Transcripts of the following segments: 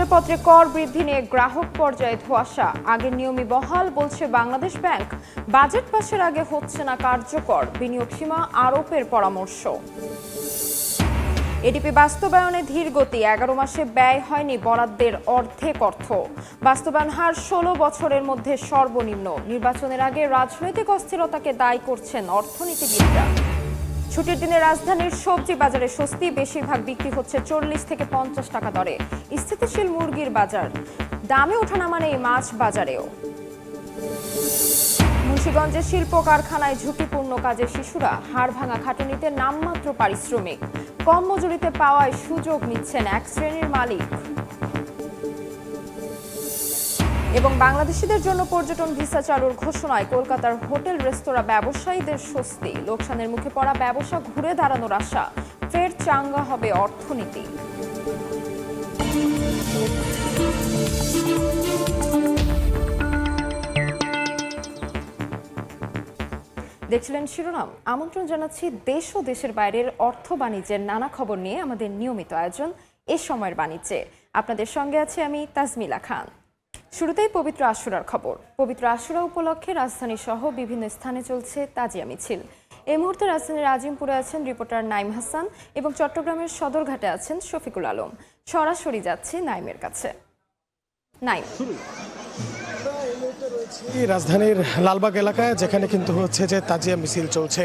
সংবাদপত্রে কর বৃদ্ধি নিয়ে গ্রাহক পর্যায়ে ধোঁয়াশা, আগের নিয়মই বহাল বলছে বাংলাদেশ ব্যাংক। বাজেট পাসের আগে হচ্ছে না কার্যকর, বিনিয়োগ সীমা আরোপের পরামর্শ। এডিপি বাস্তবায়নে ধীর গতি, 11 মাসে ব্যয় হয়নি বরাদ্দের অর্ধেক অর্থ। বাস্তবায়ন হার 16 বছরের মধ্যে সর্বনিম্ন। নির্বাচনের আগে রাজনৈতিক অস্থিরতাকে দায়ী করছেন অর্থনীতিবিদরা। ছুটির দিনে রাজধানীর সবজি বাজারে স্বস্তি, বেশিরভাগ বিক্রি হচ্ছে 40 থেকে 50 টাকা দরে। স্থিতিশীল মুরগির বাজার, দামে ওঠানামা নেই মাছ বাজারেও। মুন্সিগঞ্জের শিল্প কারখানায় ঝুঁকিপূর্ণ কাজে শিশুরা, হাড়ভাঙা খাটুনিতে নামমাত্র পারিশ্রমিক। কম মজুরিতে পাওয়ায় সুযোগ নিচ্ছেন এক শ্রেণীর মালিক। এবং বাংলাদেশিদের জন্য পর্যটন ভিসা চালুর ঘোষণায় কলকাতার হোটেল রেস্তোরাঁ ব্যবসায়ীদের স্বস্তি। লোকসানের মুখে পড়া ব্যবসা ঘুরে দাঁড়ানোর আশা, ফের চাঙ্গা হবে অর্থনীতি। দেখছিলেন শিরোনাম। আমন্ত্রণ জানাচ্ছি দেশ ও দেশের বাইরের অর্থ বাণিজ্যের নানা খবর নিয়ে আমাদের নিয়মিত আয়োজন এ সময়ের বাণিজ্যে। আপনাদের সঙ্গে আছি আমি তাজমিলা খান। শুরুতেই পবিত্র আশুরার খবর। পবিত্র আশুরা উপলক্ষে রাজধানী সহ বিভিন্ন স্থানে চলছে তাজিয়া মিছিল। এই মুহূর্তে রাজধানীর আজিমপুরে আছেন রিপোর্টার নাইম হাসান এবং চট্টগ্রামের সদরঘাটে আছেন শফিকুল আলম। সরাসরি যাচ্ছি নাইমের কাছে। নাইম, রাজধানীর লালবাগ এলাকায় যেখানে কিন্তু হচ্ছে যে তাজিয়া মিছিল চলছে।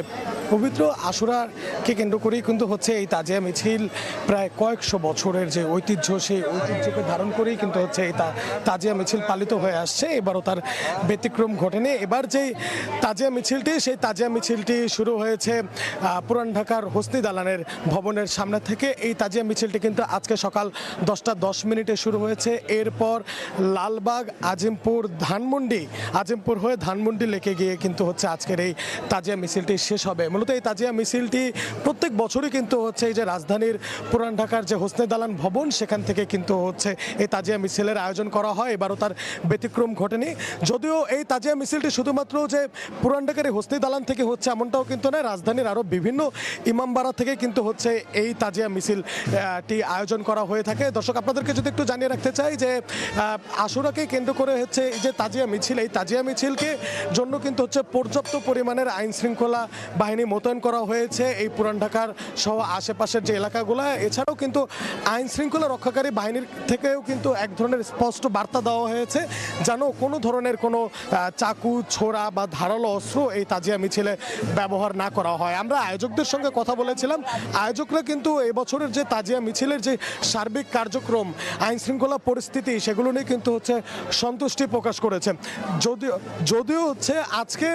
পবিত্র আশুরাকে কেন্দ্র করেই কিন্তু হচ্ছে এই তাজিয়া মিছিল। প্রায় কয়েকশো বছরের যে ঐতিহ্য, সেই ঐতিহ্যকে ধারণ করেই কিন্তু হচ্ছে এই তাজিয়া মিছিল পালিত হয়ে আসছে। এবারও তার ব্যতিক্রম ঘটেনি। এবার যেই তাজিয়া মিছিলটি, সেই তাজিয়া মিছিলটি শুরু হয়েছে পুরান ঢাকার হোসনি দালানের ভবনের সামনে থেকে। এই তাজিয়া মিছিলটি কিন্তু আজকে সকাল 10টা 10 মিনিটে শুরু হয়েছে। এরপর লালবাগ, আজিমপুর, ধানমন্ডি, আজিমপুর হয়ে ধানমন্ডি লেকে গিয়ে কিন্তু হচ্ছে আজকের এই তাজিয়া মিছিলটি শেষ হবে। মূলত এই তাজিয়া মিছিলটি প্রত্যেক বছরই কিন্তু হচ্ছে এই যে রাজধানীর পুরান ঢাকার যে হোসনে দালান ভবন, সেখান থেকে কিন্তু হচ্ছে এই তাজিয়া মিছিলের আয়োজন করা হয়। এবারও তার ব্যতিক্রম ঘটেনি। যদিও এই তাজিয়া মিছিলটি শুধুমাত্র যে পুরান ঢাকার এই হোসনে দালান থেকে হচ্ছে এমনটাও কিন্তু নয়, রাজধানীর আরও বিভিন্ন ইমামবাড়া থেকে কিন্তু হচ্ছে এই তাজিয়া মিছিলটি আয়োজন করা হয়ে থাকে। দর্শক, আপনাদেরকে যদি একটু জানিয়ে রাখতে চাই যে আশুরাকে কেন্দ্র করে হচ্ছে এই যে তাজিয়া মিছিল, এই তাজিয়া মিছিলকে জন্য কিন্তু হচ্ছে পর্যাপ্ত পরিমাণের আইন শৃঙ্খলা বাহিনী মোতায়েন করা হয়েছে এই পুরান ঢাকার সহ আশেপাশের যে এলাকাগুলো। এছাড়াও কিন্তু আইন শৃঙ্খলা রক্ষাকারী বাহিনীর থেকেও কিন্তু এক ধরনের স্পষ্ট বার্তা দেওয়া হয়েছে যেন কোনো ধরনের কোনো চাকু, ছোড়া বা ধারালো অস্ত্র এই তাজিয়া মিছিলে ব্যবহার না করা হয়। আমরা আয়োজকদের সঙ্গে কথা বলেছিলাম। আয়োজকরা কিন্তু এবছরের যে তাজিয়া মিছিলের যে সার্বিক কার্যক্রম, আইন শৃঙ্খলা পরিস্থিতি, সেগুলো নিয়ে কিন্তু হচ্ছে সন্তুষ্টি প্রকাশ করেছে। যদিও হচ্ছে আজকে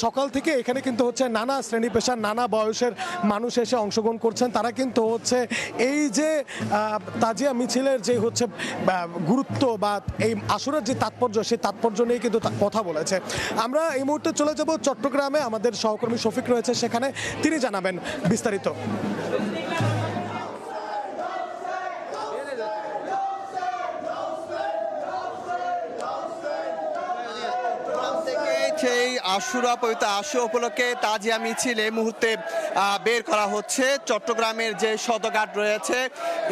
সকাল থেকে এখানে কিন্তু হচ্ছে নানা শ্রেণী পেশার, নানা বয়সের মানুষ এসে অংশগ্রহণ করছেন। তারা কিন্তু হচ্ছে এই যে তাজিয়া মিছিলের যে হচ্ছে গুরুত্ব বা এই আশুরার যে তাৎপর্য, সেই তাৎপর্য নিয়ে কিন্তু কথা বলেছে। আমরা এই মুহূর্তে চলে যাব চট্টগ্রামে। আমাদের সহকর্মী শফিক রয়েছে সেখানে, তিনি জানাবেন বিস্তারিত। সেই আশুরা, পবিত্র আশুরা উপলক্ষে তাজিয়া মিছিল এই মুহূর্তে বের করা হচ্ছে। চট্টগ্রামের যে সদরঘাট রয়েছে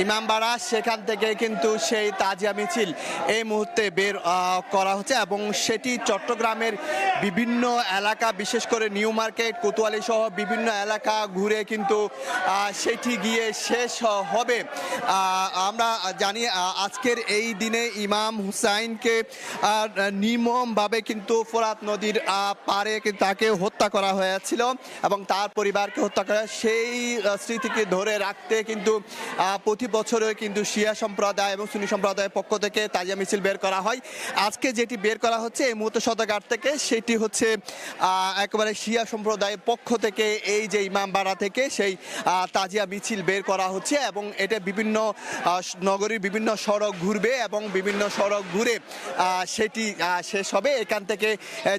ইমামবাড়া, সেখান থেকে কিন্তু সেই তাজিয়া মিছিল এই মুহূর্তে বের করা হচ্ছে এবং সেটি চট্টগ্রামের বিভিন্ন এলাকা, বিশেষ করে নিউ মার্কেট, কোতোয়ালি সহ বিভিন্ন এলাকা ঘুরে কিন্তু সেটি গিয়ে শেষ হবে। আমরা জানি আজকের এই দিনে ইমাম হুসাইনকে নির্মমভাবে কিন্তু ফোরাত নদীর পারে তাকে হত্যা করা হয়েছিল এবং তার পরিবারকে হত্যা করা, সেই স্মৃতিকে ধরে রাখতে কিন্তু প্রতি বছরে কিন্তু শিয়া সম্প্রদায় এবং সুন্নি সম্প্রদায়ের পক্ষ থেকে তাজিয়া মিছিল বের করা হয়। আজকে যেটি বের করা হচ্ছে এই মুহূর্তে সদরঘাট থেকে, সেটি হচ্ছে একেবারে শিয়া সম্প্রদায়ের পক্ষ থেকে এই যে ইমামবাড়া থেকে সেই তাজিয়া মিছিল বের করা হচ্ছে এবং এটা বিভিন্ন নগরীর বিভিন্ন সড়ক ঘুরবে এবং বিভিন্ন সড়ক ঘুরে সেটি শেষ হবে। এখান থেকে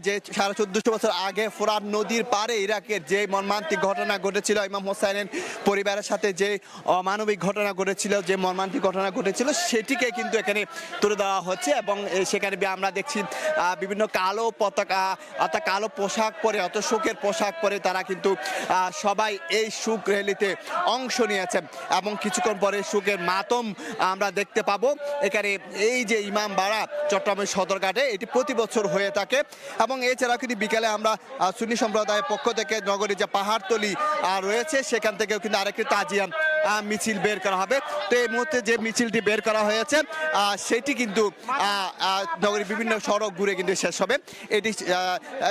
যে 1450 বছর আগে ফোরাত নদীর পারে ইরাকের যে মর্মান্তিক ঘটনা ঘটেছিল, ইমাম হোসাইনের পরিবারের সাথে যে অমানবিক ঘটনা ঘটেছিল, ঘটেছিল, যে মর্মান্তিক ঘটনা ঘটেছিল সেটিকে কিন্তু এখানে তুলে দেওয়া হচ্ছে এবং সেখানে আমরা দেখছি বিভিন্ন কালো পতাকা অর্থাৎ কালো পোশাক পরে শোকের পোশাক পরে তারা কিন্তু সবাই এই শোক র্যালিতে অংশ নিয়েছেন এবং কিছুক্ষণ পরে শোকের মাতম আমরা দেখতে পাবো। এখানে এই যে ইমামবাড়া চট্টগ্রামের সদরঘাটে এটি প্রতি বছর হয়ে থাকে এবং এছাড়াও কিন্তু বিকালে আমরা সুন্নি সম্প্রদায়ের পক্ষ থেকে নগরীর যে পাহাড়তলি রয়েছে সেখান থেকেও কিন্তু আরেকটি তাজিয়া মিছিল বের করা হবে। তো এই মুহূর্তে যে মিছিলটি বের করা হয়েছে সেটি কিন্তু নগরীর বিভিন্ন সড়ক ঘুরে কিন্তু শেষ হবে। এটি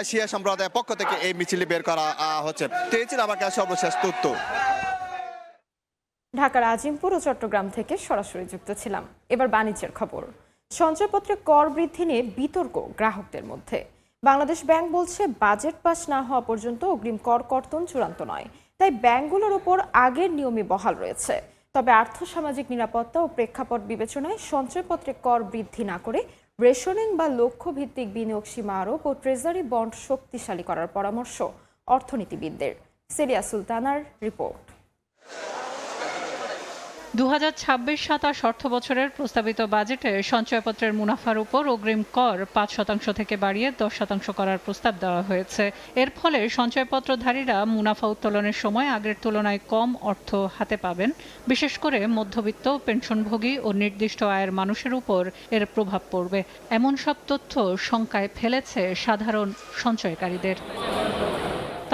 শিয়া সম্প্রদায়ের পক্ষ থেকে এই মিছিলটি বের করা হচ্ছে। তো এই ছিল আমার কাছে সর্বশেষ তথ্য। ঢাকার আজিমপুর ও চট্টগ্রাম থেকে সরাসরি যুক্ত ছিলাম। এবার বাণিজ্যের খবর। সঞ্চয়পত্রে কর বৃদ্ধি নিয়ে বিতর্ক গ্রাহকদের মধ্যে। বাংলাদেশ ব্যাংক বলছে বাজেট পাস না হওয়া পর্যন্ত অগ্রিম কর কর্তন চূড়ান্ত নয়, তাই ব্যাংকগুলোর ওপর আগের নিয়মই বহাল রয়েছে। তবে আর্থসামাজিক নিরাপত্তা ও প্রেক্ষাপট বিবেচনায় সঞ্চয়পত্রে কর বৃদ্ধি না করে রেশনিং বা লক্ষ্যভিত্তিক বিনিয়োগ সীমা আরোপ ও ট্রেজারি বন্ড শক্তিশালী করার পরামর্শ অর্থনীতিবিদদের। সেলিয়া সুলতানার রিপোর্ট। 2026-27 অর্থবছরের প্রস্তাবিত বাজেটে সঞ্চয়পত্রের মুনাফার উপর অগ্রিম কর 5% থেকে বাড়িয়ে 10% করার প্রস্তাব দেওয়া হয়েছে। এর ফলে সঞ্চয়পত্রধারীরা মুনাফা উত্তোলনের সময় আগের তুলনায় কম অর্থ হাতে পাবেন। বিশেষ করে মধ্যবিত্ত, পেনশনভোগী ও নির্দিষ্ট আয়ের মানুষের উপর এর প্রভাব পড়বে, এমন সব তথ্য শঙ্কায় ফেলেছে সাধারণ সঞ্চয়কারীদের।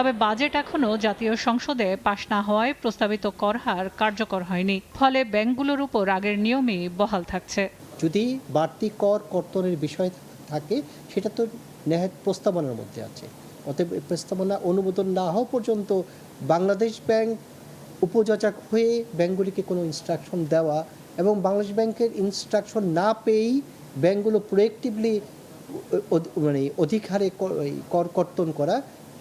তবে বাজেট এখনো জাতীয় সংসদে পাশ না হওয়ায় প্রস্তাবিত কর হার কার্যকর হয়নি। ফলে ব্যাংকগুলোর উপর আগের নিয়মই বহাল থাকছে। যদি বাড়তি কর কর্তনের বিষয় থাকে সেটা তো নেহাত প্রস্তাবনার মধ্যে আছে। অতএব প্রস্তাবনা অনুমোদন না হওয়া পর্যন্ত বাংলাদেশ ব্যাংক উপযোজক হয়ে ব্যাংকগুলিকে কোনো ইনস্ট্রাকশন দেওয়া এবং বাংলাদেশ ব্যাংকের ইনস্ট্রাকশন না পেয়েই ব্যাংকগুলো প্রোয়েক্টিভলি অধিক হারে কর কর্তন করা,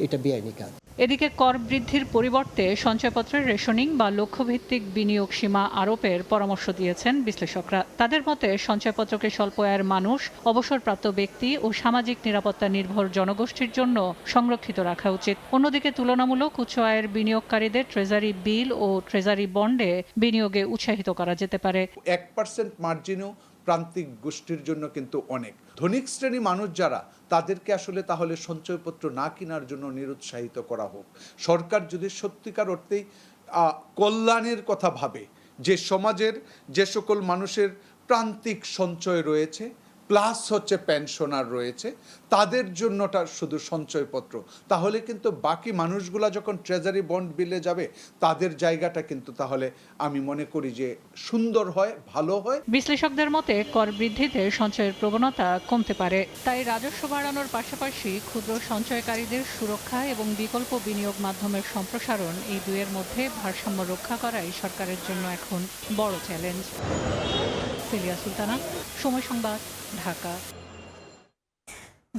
এটা বেআইনি কাজ। এদিকে কর বৃদ্ধির পরিবর্তে সঞ্চয়পত্রের রেশনিং বা লক্ষ্যভিত্তিক বিনিয়োগ সীমা আরোপের পরামর্শ দিয়েছেন বিশ্লেষকরা। তাদের মতে সঞ্চয়পত্রকে স্বল্প আয়ের মানুষ, অবসরপ্রাপ্ত ব্যক্তি ও সামাজিক নিরাপত্তা নির্ভর জনগোষ্ঠীর জন্য সংরক্ষিত রাখা উচিত। অন্যদিকে তুলনামূলক উচ্চ আয়ের বিনিয়োগকারীদের ট্রেজারি বিল ও ট্রেজারি বন্ডে বিনিয়োগে উৎসাহিত করা যেতে পারে। 1% মার্জিনও প্রান্তিক গোষ্ঠীর জন্য কিন্তু অনেক। ধনিক শ্রেণী মানুষ যারা, তাদেরকে আসলে তাহলে সঞ্চয়পত্র না কেনার জন্য নিরুৎসাহিত করা হোক। সরকার যদি সত্যিকার অর্থেই কল্যাণের কথা ভাবে, যে সমাজের যে সকল মানুষের প্রান্তিক সঞ্চয় রয়েছে প্লাস হচ্ছে পেনশনার রয়েছে, তাদের জন্যটা শুধু সঞ্চয়পত্র, তাহলে কিন্তু বাকি মানুষগুলা যখন ট্রেজারি বন্ড বিলে যাবে তাদের জায়গাটা কিন্তু তাহলে আমি মনে করি যে সুন্দর হয়, ভালো হয়। বিশ্লেষকদের মতে কর বৃদ্ধিতে সঞ্চয়ের প্রবণতা কমতে পারে, তাই রাজস্ব বাড়ানোর পাশাপাশি ক্ষুদ্র সঞ্চয়কারীদের সুরক্ষা এবং বিকল্প বিনিয়োগ মাধ্যমের সম্প্রসারণ, এই দুয়ের মধ্যে ভারসাম্য রক্ষা করাই সরকারের জন্য এখন বড় চ্যালেঞ্জ। সেলিয়া সুলতানা, সময় সংবাদ, ঢাকা।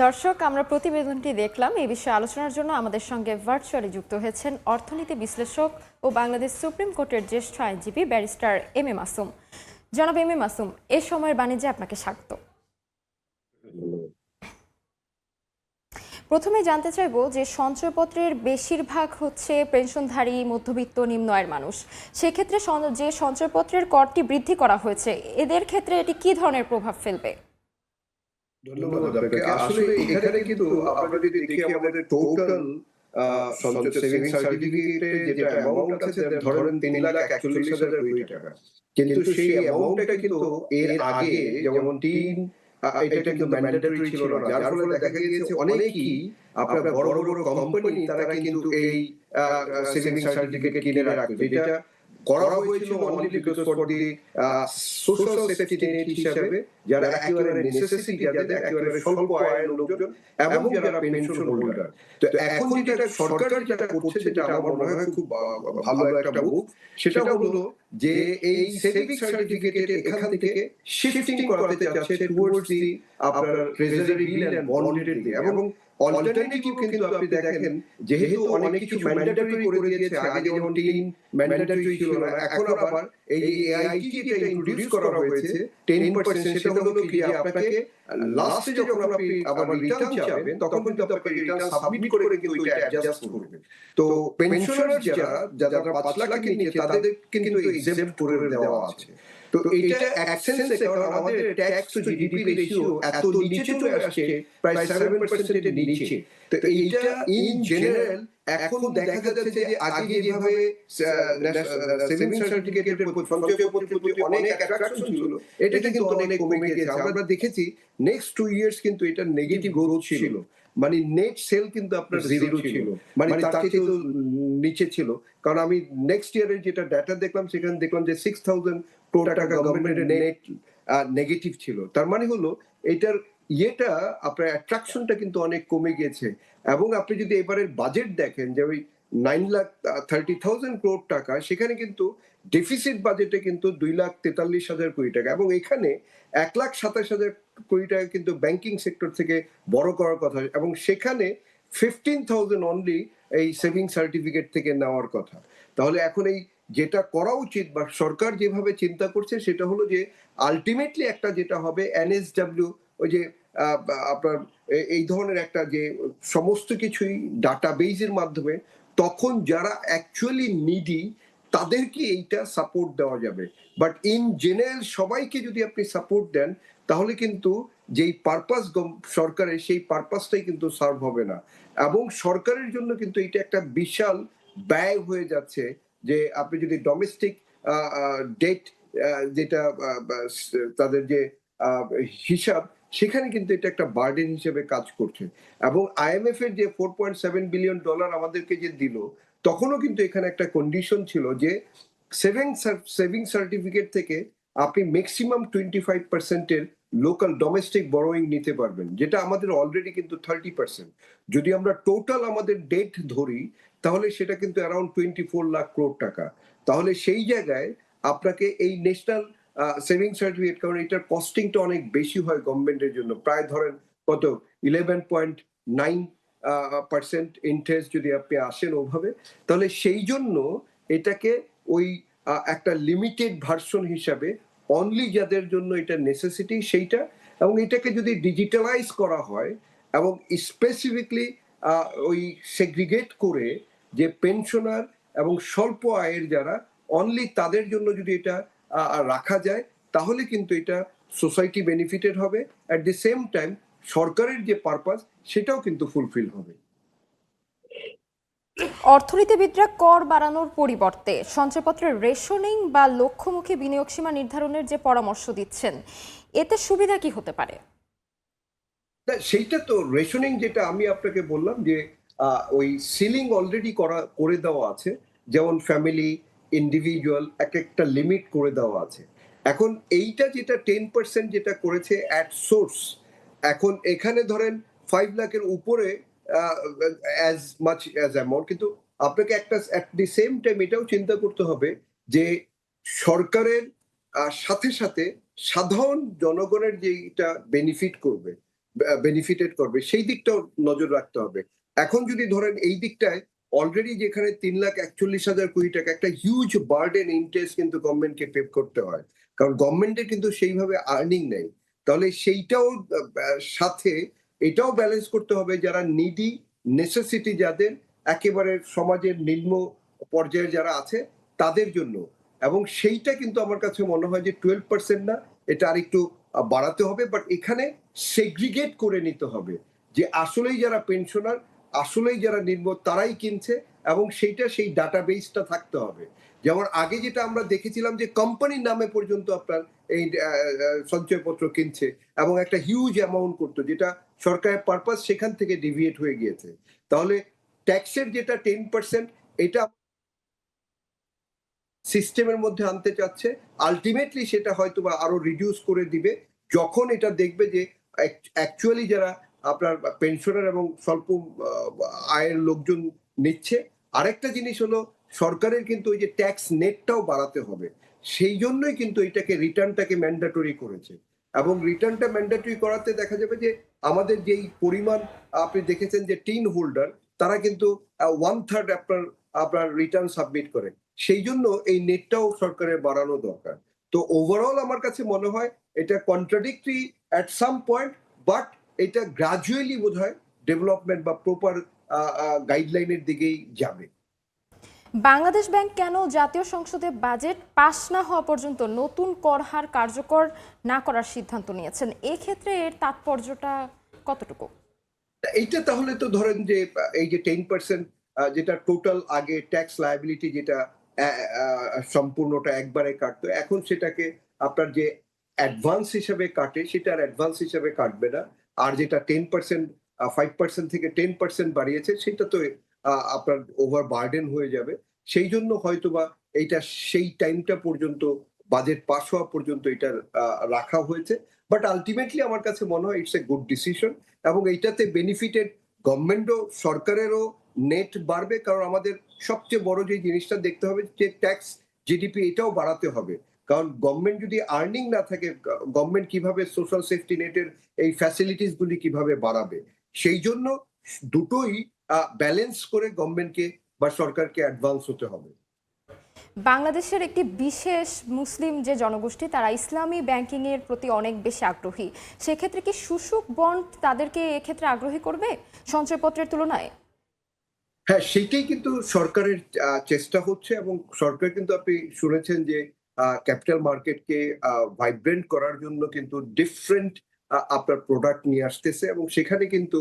দর্শক, আমরা প্রতিবেদনটি দেখলাম। এই বিষয়ে আলোচনার জন্য আমাদের সঙ্গে ভার্চুয়ালি যুক্ত হয়েছেন অর্থনীতি বিশ্লেষক ও বাংলাদেশ সুপ্রিম কোর্টের জ্যেষ্ঠ আইনজীবী ব্যারিস্টার এম এ মাসুম। জনাব এম এ মাসুম, এ সময়ের বাণিজ্যে আপনাকে স্বাগত। প্রথমে জানতে চাইবো যে সঞ্চয়পত্রের বেশিরভাগ হচ্ছে পেনশনধারী, মধ্যবিত্ত, নিম্ন আয়ের মানুষ। সেক্ষেত্রে যে সঞ্চয়পত্রের করটি বৃদ্ধি করা হয়েছে, এদের ক্ষেত্রে এটি কি ধরনের প্রভাব ফেলবে? ধন্যবাদ আপনাকে। আসলে এখানে কিন্তু আমরা যদি দেখি আমাদের টোটাল সঞ্চয় সেভিংস সার্টিফিকেটে যেটা অ্যামাউন্ট আছে ধরেন 3,41,000 কোটি টাকা, কিন্তু সেই অ্যামাউন্টটা কিন্তু এর আগে যেমন এটা কিন্তু ম্যান্ডেটরি ছিল না, যার ফলে দেখা গিয়েছে অনেকেই আপনার বড় বড় কোম্পানি তারা কিন্তু এই সেভিংস সার্টিফিকেট কিনে রাখতো, যেটা করা হয়েছিল only because for the social safety net হিসেবে, যারা একেবারে নেসেসিটি, যাদের একেবারে স্বল্প আয়ের লোকজন এবং যারা পেনশন হোল্ডার। তো এখন যেটা সরকার যেটা করছে, যেটা আমার মনে হয় খুব ভালো একটা মুভ, সেটা হলো যে এই সেভিংস সার্টিফিকেটের এখান থেকে শিফটিং করাতে চাচ্ছে টুয়ার্ডস দি আপনার ট্রেজারি বিল এন্ড বন্ডের দিকে। এবং অল্টারনেটিভ কিন্তু আপনি দেখেন যেহেতু অনেক কিছু ম্যান্ডেটরি করে দিয়েছে, আগে যেমন টিন ম্যান্ডেটরি ছিল না, এখন আবার এই এআইটি যেটা ইন্ট্রোডিউস করা হয়েছে 10%, সেটা হলো কি যে আপনাকে লাস্টে যখন আপনি আবার রিটার্ন চাবেন তখন কিন্তু আপনাকে রিটার্ন সাবমিট করে কিন্তু এটা অ্যাডজাস্ট করবে। তো পেনশনার যারা 5 লাখের নিচে তাদের কিন্তু এক্সেপ্ট করে দেওয়া আছে। তো এটা এক সেন্সে কারণ আমাদের ট্যাক্স টু জিডিপি রেশিও এত নিচে চলে আসছে, প্রায় 7% এর নিচে। তো এইটা ইন জেনারেল এখন দেখা যাচ্ছে যে আগে যেভাবে সেভিংস সার্টিফিকেটের সঞ্চয়পত্রের প্রতি অনেক অ্যাট্রাকশন ছিল, এটা কিন্তু অনেক কমে গেছে। আমরা দেখেছি নেক্সট 2 ইয়ার্স কিন্তু এটা নেগেটিভ গ্রোথ ছিল, মানে নেট সেল কিন্তু আপনার জিরো ছিল, মানে তার থেকে নিচে ছিল। কারণ আমি নেক্সট ইয়ারের যেটা ডাটা দেখলাম সেখানে দেখলাম যে 6,000 কোটি টাকা গভর্নমেন্টের নেট নেগেটিভ ছিল। তার মানে হলো এটার আপনার অ্যাট্রাকশনটা কিন্তু অনেক কমে গেছে। এবং আপনি যদি এবারের বাজেট দেখেন যে ওই 9,30,000 কোটি টাকা, সেখানে কিন্তু ডেফিসিট বাজেটে কিন্তু 2,43,000 কোটি টাকা, এবং এখানে 1,27,000 কোটি টাকা কিন্তু ব্যাংকিং সেক্টর থেকে বড় করার কথা, এবং সেখানে 15,000 অনলি এই সেভিং সার্টিফিকেট থেকে নেওয়ার কথা। তাহলে এখন এই যেটা করা উচিত বা সরকার যেভাবে চিন্তা করছে সেটা হলো যে আলটিমেটলি একটা যেটা হবে এনএসডব্লিউ, ওই যে আপনার এই ধরনের একটা যে সমস্ত কিছুই ডাটাবেজের মাধ্যমে তখন যারা অ্যাকচুয়ালি নিডি তাদেরকে এইটা সাপোর্ট দেওয়া যাবে। বাট ইন জেনারেল সবাইকে যদি আপনি সাপোর্ট দেন তাহলে কিন্তু যেই পারপাস সরকারের সেই পারপাসটাই কিন্তু সার্ভ হবে না, এবং সরকারের জন্য কিন্তু এটা একটা বিশাল ব্যয় হয়ে যাচ্ছে। যে আপনি যদি ডোমেস্টিক ডেট যেটা তাদের যে হিসাব, সেখানে কিন্তু এটা একটা বার্ডেন হিসেবে কাজ করছে। এবং আইএমএফ এর যে $4.7 বিলিয়ন আমাদেরকে যে দিল, তখনও কিন্তু এখানে একটা কন্ডিশন ছিল যে সেভিং সার্টিফিকেট থেকে আপনি ম্যাক্সিমাম 25% এর লোকাল ডোমেস্টিক বরোয়িং নিতে পারবেন, যেটা আমাদের অলরেডি কিন্তু 30%। যদি আমরা টোটাল আমাদের ডেট ধরি তাহলে সেটা কিন্তু অ্যারাউন্ড 24 লাখ কোটি টাকা। তাহলে সেই জায়গায় আপনাকে এই ন্যাশনাল সেভিং সার্টিফিকেট, কারণ এটার কস্টিংটা অনেক বেশি হয় গভর্নমেন্টের জন্য, প্রায় ধরেন কত 11.9% ইন্টারেস্ট যদি আপনি আসেন ওভাবে, তাহলে সেই জন্য এটাকে ওই একটা লিমিটেড ভার্সন হিসাবে অনলি যাদের জন্য এটা নেসেসিটি সেইটা, এবং এটাকে যদি ডিজিটালাইজ করা হয় এবং স্পেসিফিকলি ওই সেগ্রিগেট করে যে পেনশনার এবং স্বল্প আয়ের যারা অনলি তাদের জন্য যদি এটা রাখা যায়, তাহলে কিন্তু এটা সোসাইটি বেনিফিটেড হবে, অ্যাট দি সেম টাইম সরকারের যে পারপাস সেটাও কিন্তু ফুলফিল হবে। অর্থনীতিবিদরা কর বাড়ানোর পরিবর্তে সঞ্চয়পত্রের রেশনিং বা লক্ষ্যমুখী বিনিয়োগ সীমা নির্ধারণের যে পরামর্শ দিচ্ছেন, এতে সুবিধা কি হতে পারে? সেইটা তো রেশনিং যেটা আমি আপনাকে বললাম যে ওই সিলিং অলরেডি করে দেওয়া আছে, যেমন ফ্যামিলি, ইন্ডিভিজুয়াল একটা লিমিট করে দেওয়া আছে। এখন এইটা যেটা 10% যেটা করেছে অ্যাট সোর্স, এখন এখানে ধরেন 5 লাখের উপরে অ্যাজ মাচ অ্যাজ অ্যামাউন্ট, কিন্তু আপনাকে একটা অ্যাট দি সেম টাইম এটাও চিন্তা করতে হবে যে সরকারের সাথে সাথে সাধারণ জনগণের যেটা বেনিফিটেড করবে সেই দিকটাও নজর রাখতে হবে। এখন যদি ধরেন এই দিকটায় অলরেডি যেখানে 3,41,000 কোটি টাকা একটা হিউজ বার্ডেন ইন্টারেস্ট কিন্তু গভর্নমেন্টকে পে করতে হয়, কারণ গভর্নমেন্টের কিন্তু সেইভাবে আর্নিং নেই। তাহলে সেইটাও সাথে এটাও ব্যালেন্স করতে হবে যারা নিডি নেসেসিটি, যাদের একেবারে সমাজের নিম্ন পর্যায়ে যারা আছে তাদের জন্য, এবং সেইটা কিন্তু আমার কাছে মনে হয় যে 12% না, এটা আরেকটু বাড়াতে হবে। বাট এখানে সেগ্রিগেট করে নিতে হবে যে আসলেই যারা পেনশনার, আসলেই যারা নিম্ন তারাই কিনছে, এবং সেইটা সেই ডাটাবেসটা থাকতে হবে। যেমন আগে যেটা আমরা দেখেছিলাম যে কোম্পানির নামে পর্যন্ত আপনার এই সঞ্চয়পত্র কিনছে এবং একটা হিউজ অ্যামাউন্ট করতো, যেটা সরকারের পারপাস সেখান থেকে ডিভিয়েট হয়ে গিয়েছে। তাহলে ট্যাক্সের যেটা 10% এটা সিস্টেমের মধ্যে আনতে চাচ্ছে, আলটিমেটলি সেটা হয়তো বা আরো রিডিউস করে দিবে যখন এটা দেখবে যে অ্যাকচুয়ালি যারা আপনার পেনশনার এবং স্বল্প আয়ের লোকজন নিচ্ছে। আরেকটা জিনিস হলো সরকারের কিন্তু ওই যে ট্যাক্স নেটটাও বাড়াতে হবে, সেই জন্যই কিন্তু এটাকে রিটার্নটাকে ম্যান্ডেটরি করেছে। এবং রিটার্নটা ম্যান্ডেটরি করাতে দেখা যাবে যে আমাদের যেই পরিমাণ আপনি দেখেছেন যে টিন হোল্ডার তারা কিন্তু 1/3 আপনার আপনার রিটার্ন সাবমিট করে, সেই জন্য এই নেটটাও সরকারের বাড়ানো দরকার। তো ওভারঅল আমার কাছে মনে হয় এটা contradictory at some point, but এটা গ্রাজুয়ালি বোধহয় ডেভেলপমেন্ট বা প্রপার গাইডলাইনের দিকেই যাবে। বাংলাদেশ ব্যাংক কেন জাতীয় সংসদে বাজেট পাশ না হওয়া পর্যন্ত নতুন কর হার কার্যকর না করার সিদ্ধান্ত নিয়েছেন? এক্ষেত্রে এর তাৎপর্যটা কতটুকু? এইটা তাহলে তো ধরেন যে এই যে 10% যেটা টোটাল আগে ট্যাক্স লায়াবিলিটি যেটা সম্পূর্ণটা একবারে কাটতো, এখন সেটাকে আপনার যে অ্যাডভান্স হিসাবে কাটে সেটা আর অ্যাডভান্স হিসাবে কাটবে না। আর যেটা 10% 5% থেকে 10% বাড়িয়েছে সেটা তো আপনার ওভার বার্ডেন হয়ে যাবে। সেই জন্য হয়তোবা এইটা সেই টাইমটা পর্যন্ত বাজেট পাস হওয়া পর্যন্ত এটা রাখা হয়েছে। বাট আলটিমেটলি আমার কাছে মনে হয় ইটস এ গুড ডিসিশন, এবং এইটাতে বেনিফিটেড গভর্নমেন্টও, সরকারেরও নেট বাড়বে। কারণ আমাদের সবচেয়ে বড় যে জিনিসটা দেখতে হবে যে ট্যাক্স জিডিপি এটাও বাড়াতে হবে। কারণ গভর্নমেন্ট যদি আর্নিং না থাকে, গভর্নমেন্ট কিভাবে সোশ্যাল সেফটি নেটের এই ফ্যাসিলিটিস গুলি কিভাবে বাড়াবে? সেই জন্য দুটোই ব্যালেন্স করে গভর্নমেন্টকে বা সরকারকে অ্যাডভান্স হতে হবে। বাংলাদেশের একটি বিশেষ মুসলিম যে জনগোষ্ঠী, তারা ইসলামী ব্যাংকিং এর প্রতি অনেক বেশি আগ্রহী। সেক্ষেত্রে কি শুশুক বন্ড তাদেরকে এক্ষেত্রে আগ্রহী করবে সঞ্চয়পত্রের তুলনায়? হ্যাঁ, সেইটাই কিন্তু সরকারের চেষ্টা হচ্ছে, এবং সরকার কিন্তু আপনি শুনেছেন যে ক্যাপিটাল মার্কেটকে ভাইব্রেন্ট করার জন্য কিন্তু ডিফারেন্ট আপনার প্রোডাক্ট নিয়ে আসতেছে, এবং সেখানে কিন্তু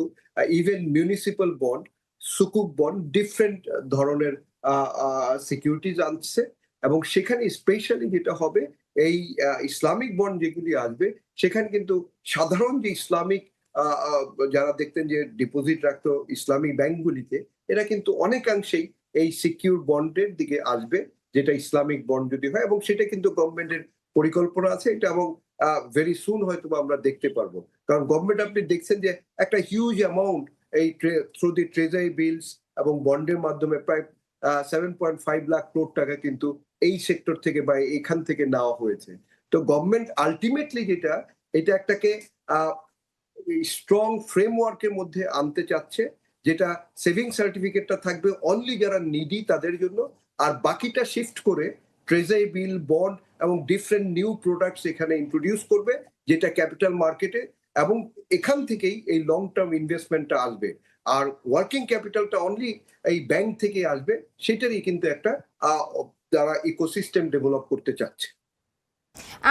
ইভেন মিউনিসিপাল বন্ড, সুকুক বন্ড, ডিফারেন্ট ধরনের সিকিউরিটিজ আনছে। এবং সেখানে স্পেশালি যেটা হবে এই ইসলামিক বন্ড যেগুলি আসবে, সেখানে কিন্তু সাধারণ যে ইসলামিক যারা দেখতেন যে ডিপোজিট রাখতো ইসলামিক ব্যাংকগুলিতে, এরা কিন্তু অনেকাংশেই এই সিকিউর বন্ডের দিকে আসবে, যেটা ইসলামিক বন্ড যদি হয়, এবং সেটা কিন্তু গভর্নমেন্টের পরিকল্পনা আছে এটা, এবং ভেরি সুন হয়তো আমরা দেখতে পারবো। কারণ গভর্নমেন্ট আপনি দেখছেন যে একটা হিউজ অ্যামাউন্ট এই থ্রু দি ট্রেজারি বিলস এবং বন্ডের মাধ্যমে প্রায় 7.5 লাখ কোটি টাকা কিন্তু এই সেক্টর থেকে বা এখান থেকে নেওয়া হয়েছে। তো গভর্নমেন্ট আলটিমেটলি যেটা এটা একটাকে স্ট্রং ফ্রেমওয়ার্কের মধ্যে আনতে চাচ্ছে, যেটা সেভিং সার্টিফিকেটটা থাকবে অনলি যারা নিডি তাদের জন্য, আর বাকিটা শিফট করে ট্রেজারি বিল, বন্ড এবং ডিফারেন্ট নিউ প্রোডাক্টস এখানে ইন্ট্রোডিউস করবে, যেটা ক্যাপিটাল মার্কেটে, এবং এখান থেকেই এই লং টার্ম ইনভেস্টমেন্টটা আসবে। আর ওয়ার্কিং ক্যাপিটালটা অনলি এই ব্যাংক থেকে আসবে, সেটারই কিন্তু একটা যারা ইকোসিস্টেম ডেভেলপ করতে চাচ্ছে।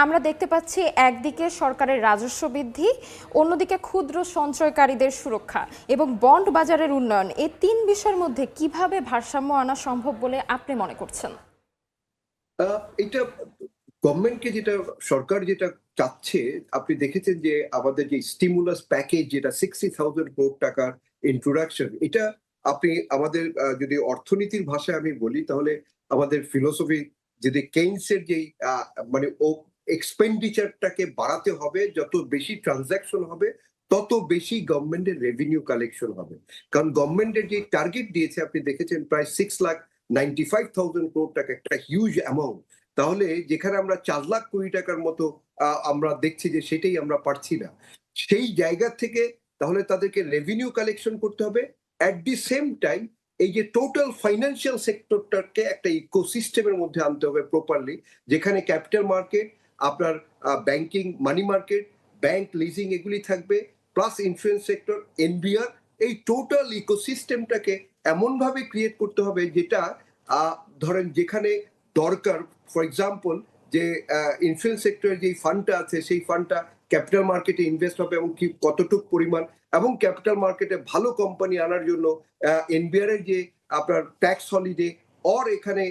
আমরা দেখতে পাচ্ছি একদিকে সরকারের রাজস্ব বৃদ্ধি, অন্যদিকে ক্ষুদ্র সঞ্চয়কারীদের সুরক্ষা এবং বন্ড বাজারের উন্নয়ন, এই তিন বিষয়ের মধ্যে কিভাবে ভারসাম্য আনা সম্ভব বলে আপনি মনে করছেন? এটা গভর্নমেন্টকে যেটা সরকার যেটা চাচ্ছে, আপনি দেখেছেন যে আমাদের যে স্টিমুলাস প্যাকেজ যেটা 60,000 কোটি টাকার ইন্ট্রোডাকশন, এটা আপনি আমাদের যদি অর্থনীতির ভাষায় আমি বলি তাহলে আমাদের ফিলোসফি যদি কেইনসের যেই মানে ও এক্সপেন্ডিচারটাকে বাড়াতে হবে, যত বেশি ট্রানজাকশন হবে তত বেশি গভর্নমেন্টের রেভিনিউ কালেকশন হবে। কারণ গভর্নমেন্টের যে টার্গেট দিয়েছে আপনি দেখেছেন প্রায় 6,95,000 কোটি টাকা, একটা হিউজ অ্যামাউন্ট। তাহলে যেখানে আমরা 4 লাখ কোটি টাকার মতো আমরা দেখছি যে সেটাই আমরা পারছি না, সেই জায়গা থেকে তাহলে তাদেরকে রেভিনিউ কালেকশন করতে হবে। অ্যাট দি সেম টাইম এই যে টোটাল ফাইন্যান্সিয়াল সেক্টরটাকে একটা ইকোসিস্টেমের মধ্যে আনতে হবে প্রপারলি, যেখানে ক্যাপিটাল মার্কেট, আপনার banking, money market, bank leasing এগুলি থাকবে, প্লাস ইন্স্যুরেন্স সেক্টর, এনবিআর, এই টোটাল ইকোসিস্টেমটাকে এমনভাবে ক্রিয়েট করতে হবে যেটা ধরেন যেখানে দরকার, ফর এক্সাম্পল যে ইন্স্যুরেন্স সেক্টরের যে ফান্ডটা আছে সেই ফান্ডটা ক্যাপিটাল মার্কেটে ইনভেস্ট হবে এবং কি কতটুকু পরিমাণ, এবং ক্যাপিটাল মার্কেটে ভালো কোম্পানি আনার জন্য এনবিআর এর যে আপনার ট্যাক্স হলিডে অর এখানে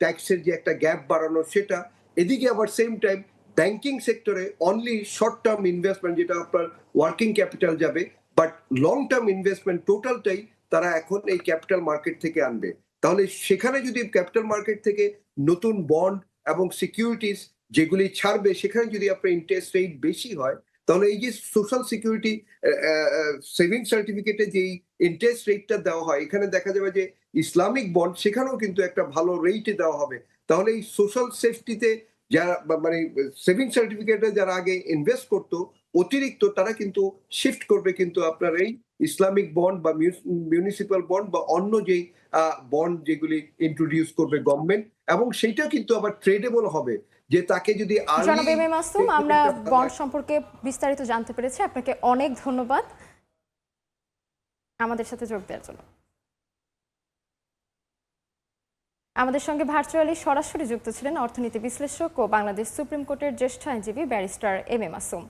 ট্যাক্সের যে একটা গ্যাপ বাড়ানো সেটা, এদিকে আবার সেম টাইম ব্যাংকিং সেক্টরে অনলি শর্ট টার্ম ইনভেস্টমেন্ট যেটা আপনার ওয়ার্কিং ক্যাপিটাল যাবে, বাট লং টার্ম ইনভেস্টমেন্ট টোটালটাই তারা এখন এই ক্যাপিটাল মার্কেট থেকে আনবে। তাহলে সেখানে যদি ক্যাপিটাল মার্কেট থেকে নতুন বন্ড এবং সিকিউরিটিজ যেগুলি ছাড়বে, সেখানে যদি আপনার ইন্টারেস্ট রেট বেশি হয়, তাহলে এই যে সোশ্যাল সিকিউরিটি সেভিং সার্টিফিকেটে যেই ইন্টারেস্ট রেটটা দেওয়া হয়, এখানে দেখা যাবে যে ইসলামিক বন্ড সেখানেও কিন্তু একটা ভালো রেটে দেওয়া হবে। তাহলে এই সোশ্যাল সেফটিতে যারা মানে সেভিং সার্টিফিকেটে যারা আগে ইনভেস্ট করতো অতিরিক্ত, তারা কিন্তু শিফট করবে কিন্তু আপনার এই ইসলামিক বন্ড বা মিউনিসিপাল বন্ড বা অন্য যেই বন্ড যেগুলি ইন্ট্রোডিউস করবে গভর্নমেন্ট, এবং সেইটা কিন্তু আবার ট্রেডেবল হবে, যে তাকে যদি জনাব এম এ মাসুম, আমরা বন্ড সম্পর্কে বিস্তারিত জানতে পেরেছি। আপনাকে অনেক ধন্যবাদ আমাদের সাথে যোগ দেওয়ার জন্য। আমাদের সঙ্গে ভার্চুয়ালি সরাসরি যুক্ত ছিলেন অর্থনীতি বিশ্লেষক ও বাংলাদেশ সুপ্রিম কোর্টের জ্যেষ্ঠ আইনজীবী ব্যারিস্টার এম এ মাসুম।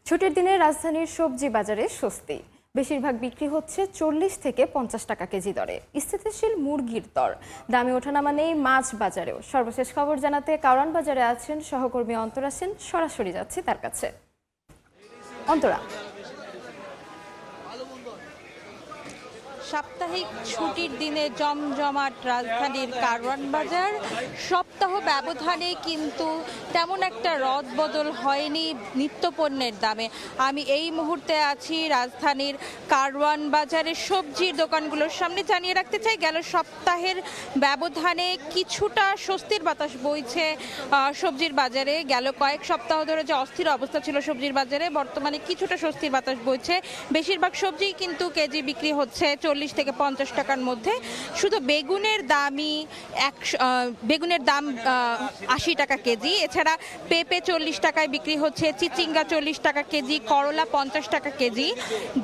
ছুটির দিনে রাজধানীর সবজি বাজারে স্বস্তি, বেশিরভাগ বিক্রি হচ্ছে 40 থেকে 50 টাকা কেজি দরে। স্থিতিশীল মুরগির দর, দামে ওঠানামা নেই মাছ বাজারেও। সর্বশেষ খবর জানাতে কারওয়ান বাজারে আছেন সহকর্মী অন্তরা সেন, সরাসরি যাচ্ছি তার কাছে। অন্তরা, সাপ্তাহিক ছুটির দিনে জমজমাট রাজধানীর কারওয়ান বাজার। সপ্তাহ ব্যবধানে কিন্তু তেমন একটা রদবদল হয়নি নিত্যপণ্যের দামে। আমি এই মুহূর্তে আছি রাজধানীর কারওয়ান বাজারের সবজির দোকানগুলোর সামনে। জানিয়ে রাখতে চাই, গেল সপ্তাহের ব্যবধানে কিছুটা স্বস্তির বাতাস বইছে সবজির বাজারে। গেল কয়েক সপ্তাহ ধরে যে অস্থির অবস্থা ছিল সবজির বাজারে, বর্তমানে কিছুটা স্বস্তির বাতাস বইছে। বেশিরভাগ সবজি কিন্তু কেজি বিক্রি হচ্ছে 40 থেকে 50 টাকার মধ্যে। শুধু বেগুনের দাম 80 টাকা কেজি। এছাড়া পেঁপে 40 টাকায় বিক্রি হচ্ছে, চিচিঙ্গা 40 টাকা কেজি, করলা 50 টাকা কেজি,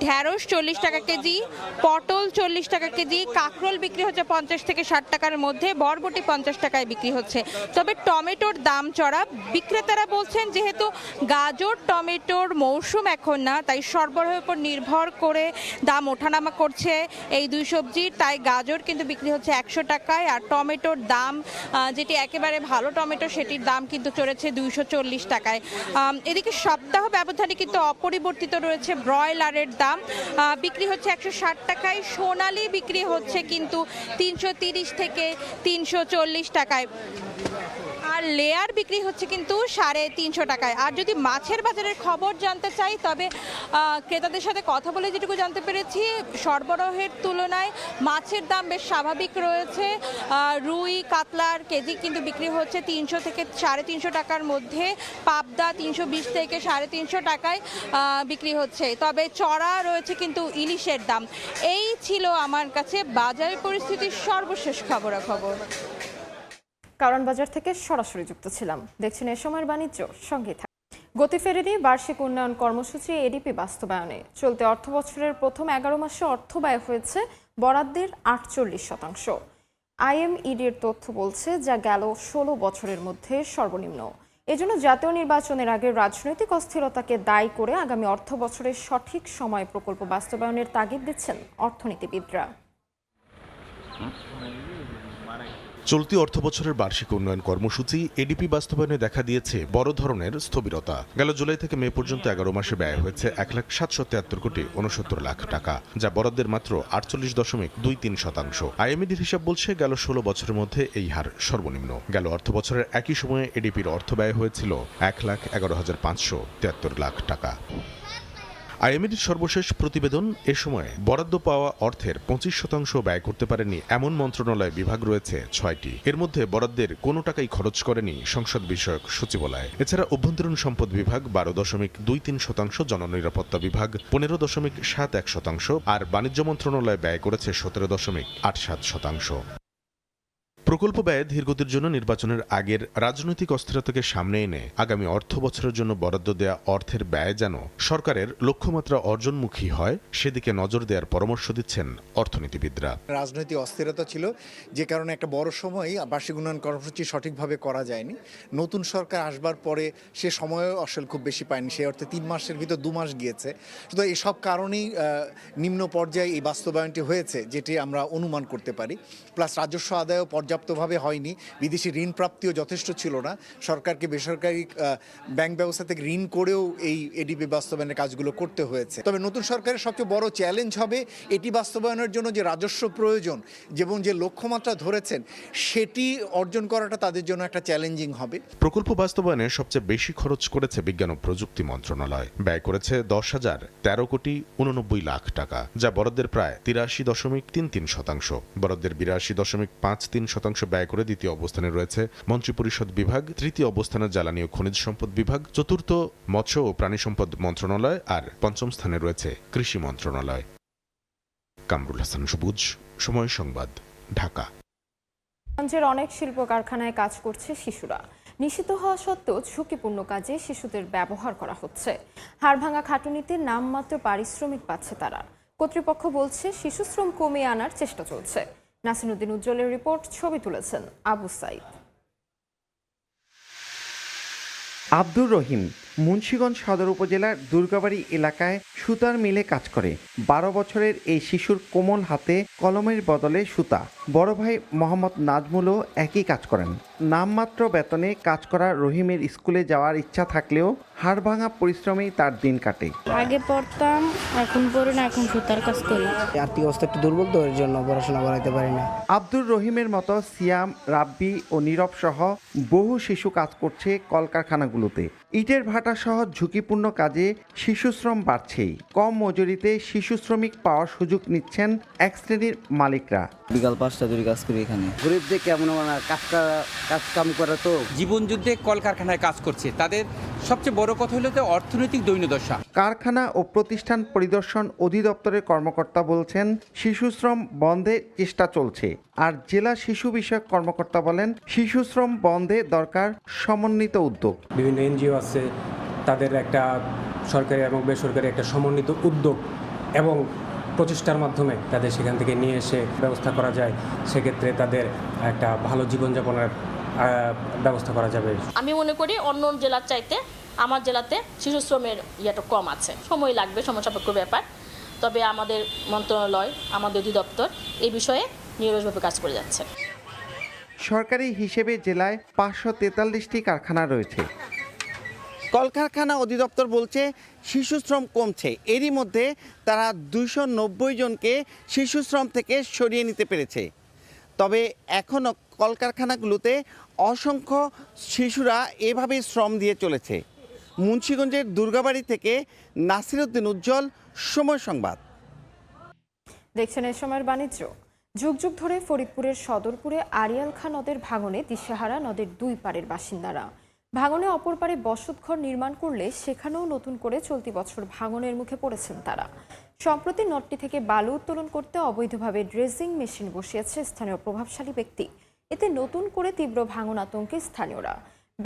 ঢেঁড়স 40 টাকা কেজি, পটল 40 টাকা কেজি, কাঁকরোল বিক্রি হচ্ছে 50 থেকে 60 টাকার মধ্যে, বরবটি 50 টাকায় বিক্রি হচ্ছে। তবে টমেটোর দাম চড়া। বিক্রেতারা বলছেন যেহেতু গাজর টমেটোর মৌসুম এখন না, তাই সরবরাহের উপর নির্ভর করে দাম ওঠানামা করছে এই দুই সবজির। তাই গাজর কিন্তু বিক্রি হচ্ছে 100 টাকায়, আর টমেটোর দাম যেটি একেবারে ভালো টমেটো সেটির দাম কিন্তু চড়েছে 240 টাকায়। এদিকে সপ্তাহ ব্যবধানে কিন্তু অপরিবর্তিত রয়েছে ব্রয়লারের দাম, বিক্রি হচ্ছে 160 টাকায়। সোনালি বিক্রি হচ্ছে কিন্তু 330 থেকে 340 টাকায়, আর লেয়ার বিক্রি হচ্ছে কিন্তু 350 টাকায়। আর যদি মাছের বাজারের খবর জানতে চাই, তবে ক্রেতাদের সাথে কথা বলে যেটুকু জানতে পেরেছি, সরবরাহের তুলনায় মাছের দাম বেশ স্বাভাবিক রয়েছে। রুই কাতলার কেজি কিন্তু বিক্রি হচ্ছে 300 থেকে 350 টাকার মধ্যে, পাবদা 320 থেকে 350 টাকায় বিক্রি হচ্ছে। তবে চড়া রয়েছে কিন্তু ইলিশের দাম। এই ছিল আমার কাছে বাজারের পরিস্থিতির সর্বশেষ খবরাখবর। কারওয়ান বাজার থেকে সরাসরি যুক্ত ছিলাম। দেখছেন এ সময়ের বাণিজ্য, সঙ্গে থাকুন। গতি ফেরেনি বার্ষিক উন্নয়ন কর্মসূচি এডিপি বাস্তবায়নে। চলতি অর্থ বছরের প্রথম 11 মাসে অর্থ ব্যয় হয়েছে বরাদ্দের 48%। IMEDর তথ্য বলছে, যা গেল 16 বছরের মধ্যে সর্বনিম্ন। এজন্য জাতীয় নির্বাচনের আগে রাজনৈতিক অস্থিরতাকে দায়ী করে আগামী অর্থ বছরের সঠিক সময়ে প্রকল্প বাস্তবায়নের তাগিদ দিচ্ছেন অর্থনীতিবিদরা। চলতি অর্থবছরের বার্ষিক উন্নয়ন কর্মসূচি এডিপি বাস্তবায়নে দেখা দিয়েছে বড় ধরনের স্থবিরতা। গেল জুলাই থেকে মে পর্যন্ত 11 মাসে ব্যয় হয়েছে 1,773 কোটি 69 লাখ টাকা, যা বরাদ্দের মাত্র 48.23%। IMEDর হিসাব বলছে, গেল 16 বছরের মধ্যে এই হার সর্বনিম্ন। গেল অর্থ বছরের একই সময়ে এডিপির অর্থ ব্যয় হয়েছিল 1,11,573 লাখ টাকা। IMEDর সর্বশেষ প্রতিবেদন, এ সময়ে বরাদ্দ পাওয়া অর্থের 25% ব্যয় করতে পারেনি এমন মন্ত্রণালয় বিভাগ রয়েছে 6টি। এর মধ্যে বরাদ্দের কোনো টাকাই খরচ করেনি সংসদ বিষয়ক সচিবালয়। এছাড়া অভ্যন্তরীণ সম্পদ বিভাগ 12.23%, জননিরাপত্তা বিভাগ 15.71%, আর বাণিজ্য মন্ত্রণালয় ব্যয় করেছে 17.87%। প্রকল্প ব্যয়ে ধীরগতির জন্য নির্বাচনের আগের রাজনৈতিক অস্থিরতাকে সামনে এনে আগামী অর্থ বছরের জন্য বরাদ্দ দেয়া অর্থের ব্যয় যেন সরকারের লক্ষ্যমাত্রা অর্জনমুখী হয়, সেদিকে নজর দেওয়ার পরামর্শ দিচ্ছেন অর্থনীতিবিদরা। রাজনৈতিক অস্থিরতা ছিল, যে কারণে একটা বড় সময় বার্ষিক উন্নয়ন কর্মসূচি সঠিকভাবে করা যায়নি। নতুন সরকার আসবার পরে সে সময়ও আসলে খুব বেশি পায়নি, সে অর্থে 3 মাসের ভিতর 2 মাস গিয়েছে। শুধু এইসব কারণেই নিম্ন পর্যায়ে এই বাস্তবায়নটি হয়েছে, যেটি আমরা অনুমান করতে পারি। প্লাস রাজস্ব আদায়ও পর্যাপ্তভাবে হয়নি, বিদেশি ঋণ প্রাপ্তিও যথেষ্ট ছিল না। সরকারকে বেসরকারি ব্যাংক ব্যবস্থা থেকে ঋণ করেও এই এডিপি বাস্তবায়নের কাজগুলো করতে হয়েছে। তবে নতুন সরকারের সবচেয়ে বড় চ্যালেঞ্জ হবে এটি বাস্তবায়নের জন্য যে রাজস্ব প্রয়োজন এবং যে লক্ষ্যমাত্রা ধরেছেন সেটি অর্জন করাটা তাদের জন্য একটা চ্যালেঞ্জিং হবে। প্রকল্প বাস্তবায়নে সবচেয়ে বেশি খরচ করেছে বিজ্ঞান ও প্রযুক্তি মন্ত্রণালয়। ব্যয় করেছে 10,013 কোটি 89 লাখ টাকা, যা বরাদ্দের প্রায় 83.33%। বরাদ্দের 82.53% 25% ব্যয় করে দ্বিতীয় অবস্থানে রয়েছে মন্ত্রিপরিষদ বিভাগ, তৃতীয় অবস্থানে জ্বালানি ও খনিজ সম্পদ বিভাগ, চতুর্থ মৎস্য ও প্রাণী সম্পদ মন্ত্রণালয় আর পঞ্চম স্থানে রয়েছে কৃষি মন্ত্রণালয়। কামরুল হাসান সবুজ, সময় সংবাদ, ঢাকা। গঞ্জের অনেক শিল্প কারখানায় কাজ করছে শিশুরা। নিষিদ্ধ হওয়া সত্ত্বেও ঝুঁকিপূর্ণ কাজে শিশুদের ব্যবহার করা হচ্ছে। হাড়ভাঙা খাটুনিতে নামমাত্র পারিশ্রমিক পাচ্ছে তারা। কর্তৃপক্ষ বলছে শিশুশ্রম কমিয়ে আনার চেষ্টা চলছে। নাসিরুদ্দিন উজ্জ্বলের রিপোর্ট, ছবি তুলেছেন আবু সাইদ। আব্দুর রহিম মুন্সিগঞ্জ সদর উপজেলার দুর্গাবাড়ি এলাকায় সুতার মিলে কাজ করে। 12 বছরের এই শিশুর কোমল হাতে কলমের বদলে সুতা। বড় ভাই মোহাম্মদ নাজমুলও একই কাজ করেন। নামমাত্র বেতনে কাজ করা রহিমের স্কুলে যাওয়ার ইচ্ছা থাকলেও হাড়ভাঙা পরিশ্রমেই তার দিন কাটে। আগে পড়তাম, এখন পড়ি না, এখন সুতার কাজ করি। আর্থিক অবস্থা একটু দুর্বল তো, এর জন্য পড়াশোনা করাইতে পারি না। আব্দুর রহিমের মতো সিয়াম, রাব্বি ও নীরব সহ বহু শিশু কাজ করছে কলকারখানাগুলোতে। ইটের ভাটা সহ ঝুঁকিপূর্ণ কাজে শিশুশ্রম বাড়ছেই। কম মজুরিতে শিশু শ্রমিক পাওয়ার সুযোগ নিচ্ছেন এক শ্রেণীর মালিকরা। বিকাল 5টা ধরে কাজ করি এখানে। গরিবদের কেমন কাজ কাম করা তো জীবন যুদ্ধে কলকারখানায় কাজ করছে, তাদের সবচেয়ে বড় কথা হলো অর্থনৈতিক দৈন্যদশা। কারখানা ও প্রতিষ্ঠান পরিদর্শন অধিদপ্তরের কর্মকর্তা বলছেন শিশুশ্রম বন্ধে চেষ্টা চলছে। আর জেলা শিশু বিষয়ক কর্মকর্তা বলেন শিশুশ্রম বন্ধে দরকার সমন্বিত উদ্যোগ। বিভিন্ন এনজিও আছে, তাদের একটা সরকারি এবং বেসরকারি একটা সমন্বিত উদ্যোগ এবং প্রচেষ্টার মাধ্যমে তাদের সেখান থেকে নিয়ে এসে ব্যবস্থা করা যায়। সেক্ষেত্রে তাদের একটা ভালো জীবনযাপনের ব্যবস্থা করা যাবে। আমি মনে করি অন্য জেলার চাইতে আমার জেলাতে শিশু শ্রমের ইয়েটা কম আছে। সময় লাগবে, সময় সাপেক্ষ ব্যাপার। তবে আমাদের মন্ত্রণালয়, আমাদের অধিদপ্তর এই বিষয়ে নিরলসভাবে কাজ করে যাচ্ছে। সরকারি হিসেবে জেলায় 543টি কারখানা রয়েছে। কলকারখানা অধিদপ্তর বলছে শিশুশ্রম কমছে। এরই মধ্যে তারা 290 জনকে শিশুশ্রম থেকে সরিয়ে নিতে পেরেছে। তবে এখনও কলকারখানাগুলোতে অসংখ্য শিশুরা এভাবেই শ্রম দিয়ে চলেছে। মুন্সিগঞ্জের দুর্গাবাড়ি থেকে নাসিরুদ্দিন উজ্জ্বল, সময় সংবাদ। দেখছেন এই সময়ের বাণিজ্য। যুগ যুগ ধরে ফরিদপুরের সদরপুরে আড়িয়াল খাঁ নদের ভাঙনে দিশেহারা নদের দুই পাড়ের বাসিন্দারা। ভাঙনে অপর পারে বসতঘর নির্মাণ করলে সেখানেও নতুন করে চলতি বছর ভাঙনের মুখে পড়েছেন তারা। সম্প্রতি নদটি থেকে বালু উত্তোলন করতে অবৈধভাবে ড্রেজিং মেশিন বসিয়েছে স্থানীয় প্রভাবশালী ব্যক্তি। এতে নতুন করে তীব্র ভাঙন আতঙ্কে স্থানীয়রা।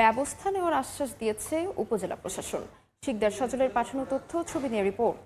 ব্যবস্থা নেওয়ার আশ্বাস দিয়েছে উপজেলা প্রশাসন। শিকদার সজলের পাঠানো তথ্য, ছবি নিয়ে রিপোর্ট।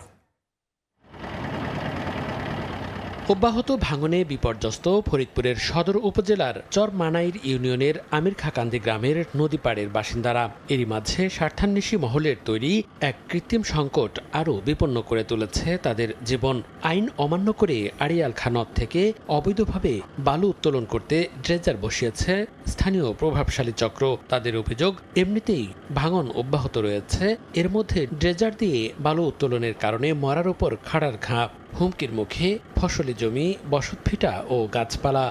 অব্যাহত ভাঙনে বিপর্যস্ত ফরিদপুরের সদর উপজেলার চরমানাইর ইউনিয়নের আমির খাকান্দি গ্রামের নদীপাড়ের বাসিন্দারা। এরই মাঝে স্বার্থান্বেষী মহলের তৈরি এক কৃত্রিম সংকট আরও বিপন্ন করে তুলেছে তাদের জীবন। আইন অমান্য করে আড়িয়াল খাঁ নদ থেকে অবৈধভাবে বালু উত্তোলন করতে ড্রেজার বসিয়েছে স্থানীয় প্রভাবশালী চক্র। তাদের অভিযোগ, এমনিতেই ভাঙন অব্যাহত রয়েছে, এর মধ্যে ড্রেজার দিয়ে বালু উত্তোলনের কারণে মরার উপর খাড়ার ঘাপ। হুমকির মুখে ফসলি জমি, বসতভিটা ও গাছপালা।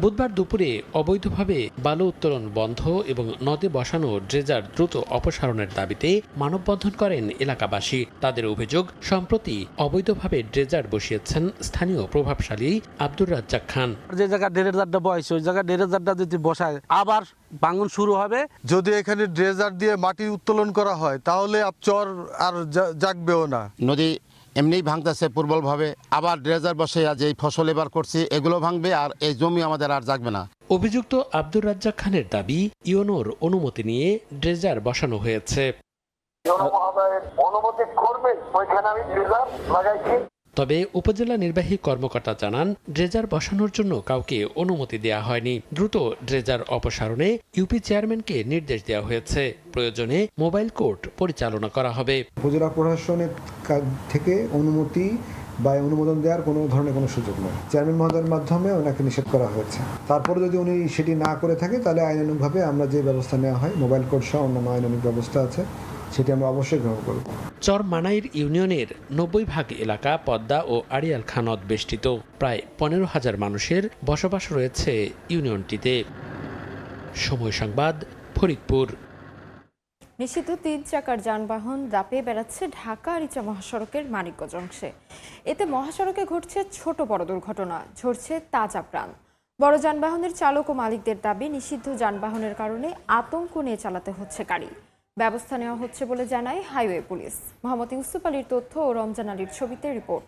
বুধবার দুপুরে অবৈধভাবে বালু উত্তোলন বন্ধ এবং নদে বসানো ড্রেজার দ্রুত অপসারণের দাবিতে মানববন্ধন করেন এলাকাবাসী। তাদের অভিযোগ, সম্প্রতি অবৈধভাবে ড্রেজার বসিয়েছেন স্থানীয় প্রভাবশালী আব্দুর রাজ্জাক খান। যে জায়গায় ড্রেজারটা বসাইছে ওই জায়গায় ড্রেজারটা যদি বসায় আবার ভাঙন শুরু হবে। যদি এখানে ড্রেজার দিয়ে মাটি উত্তোলন করা হয় তাহলে চর আর জাগবেও না। নদী এমনিই ভাঙতেছে প্রবলভাবে, আবার ড্রেজার বসে যে ফসল এবার করছি এগুলো ভাঙবে আর এই জমি আমাদের আর জাগবে না। অভিযুক্ত আব্দুর রাজ্জাক খানের দাবি, ইউনোর অনুমতি নিয়ে ড্রেজার বসানো হয়েছে। তবে উপজেলা নির্বাহী কর্মকর্তা জানান, ড্রেজার বসানোর জন্য কাউকে অনুমতি দেওয়া হয়নি। দ্রুত ড্রেজার অপসারণে ইউপি চেয়ারম্যানকে নির্দেশ দেওয়া হয়েছে। প্রয়োজনে মোবাইল কোর্ট পরিচালনা করা হবে। উপজেলা প্রশাসনের থেকে অনুমতি বা অনুমোদন দেওয়ার কোনো ধরনের কোনো সুযোগ নেই। চেয়ারম্যান মহোদয়ের মাধ্যমে ওনাকে নিষেধ করা হয়েছে। তারপরে যদি উনি সেটি না করে থাকে তাহলে আইনানুগভাবে আমরা যে ব্যবস্থা নেওয়া হয়, মোবাইল কোর্ট সহ অন্যান্য আইনানুগ ব্যবস্থা আছে, সেটি আমরা অবশ্যই গ্রহণ করব। চরমানাইর ইউনিয়নের 90% এলাকা পদ্মা ও আড়িয়াল খাঁ নদ বেষ্টিত। প্রায় 15,000 মানুষের বসবাস রয়েছে ইউনিয়নটিতে। সময় সংবাদ, ফরিদপুর। নিষিদ্ধ 3 চাকার যানবাহন দাপিয়ে বেড়াচ্ছে ঢাকা আরিচা মহাসড়কের মানিকগঞ্জ অংশে। এতে মহাসড়কে ঘটছে ছোট বড় দুর্ঘটনা, ঝরছে তাজা প্রাণ। বড় যানবাহনের চালক ও মালিকদের দাবি, নিষিদ্ধ যানবাহনের কারণে আতঙ্ক নিয়ে চালাতে হচ্ছে গাড়ি। ব্যবস্থা নেওয়া হচ্ছে বলে জানায় হাইওয়ে পুলিশ। মোহাম্মদ ইউসুফ আলীর তথ্য ও রমজান আলীর ছবিতে রিপোর্ট।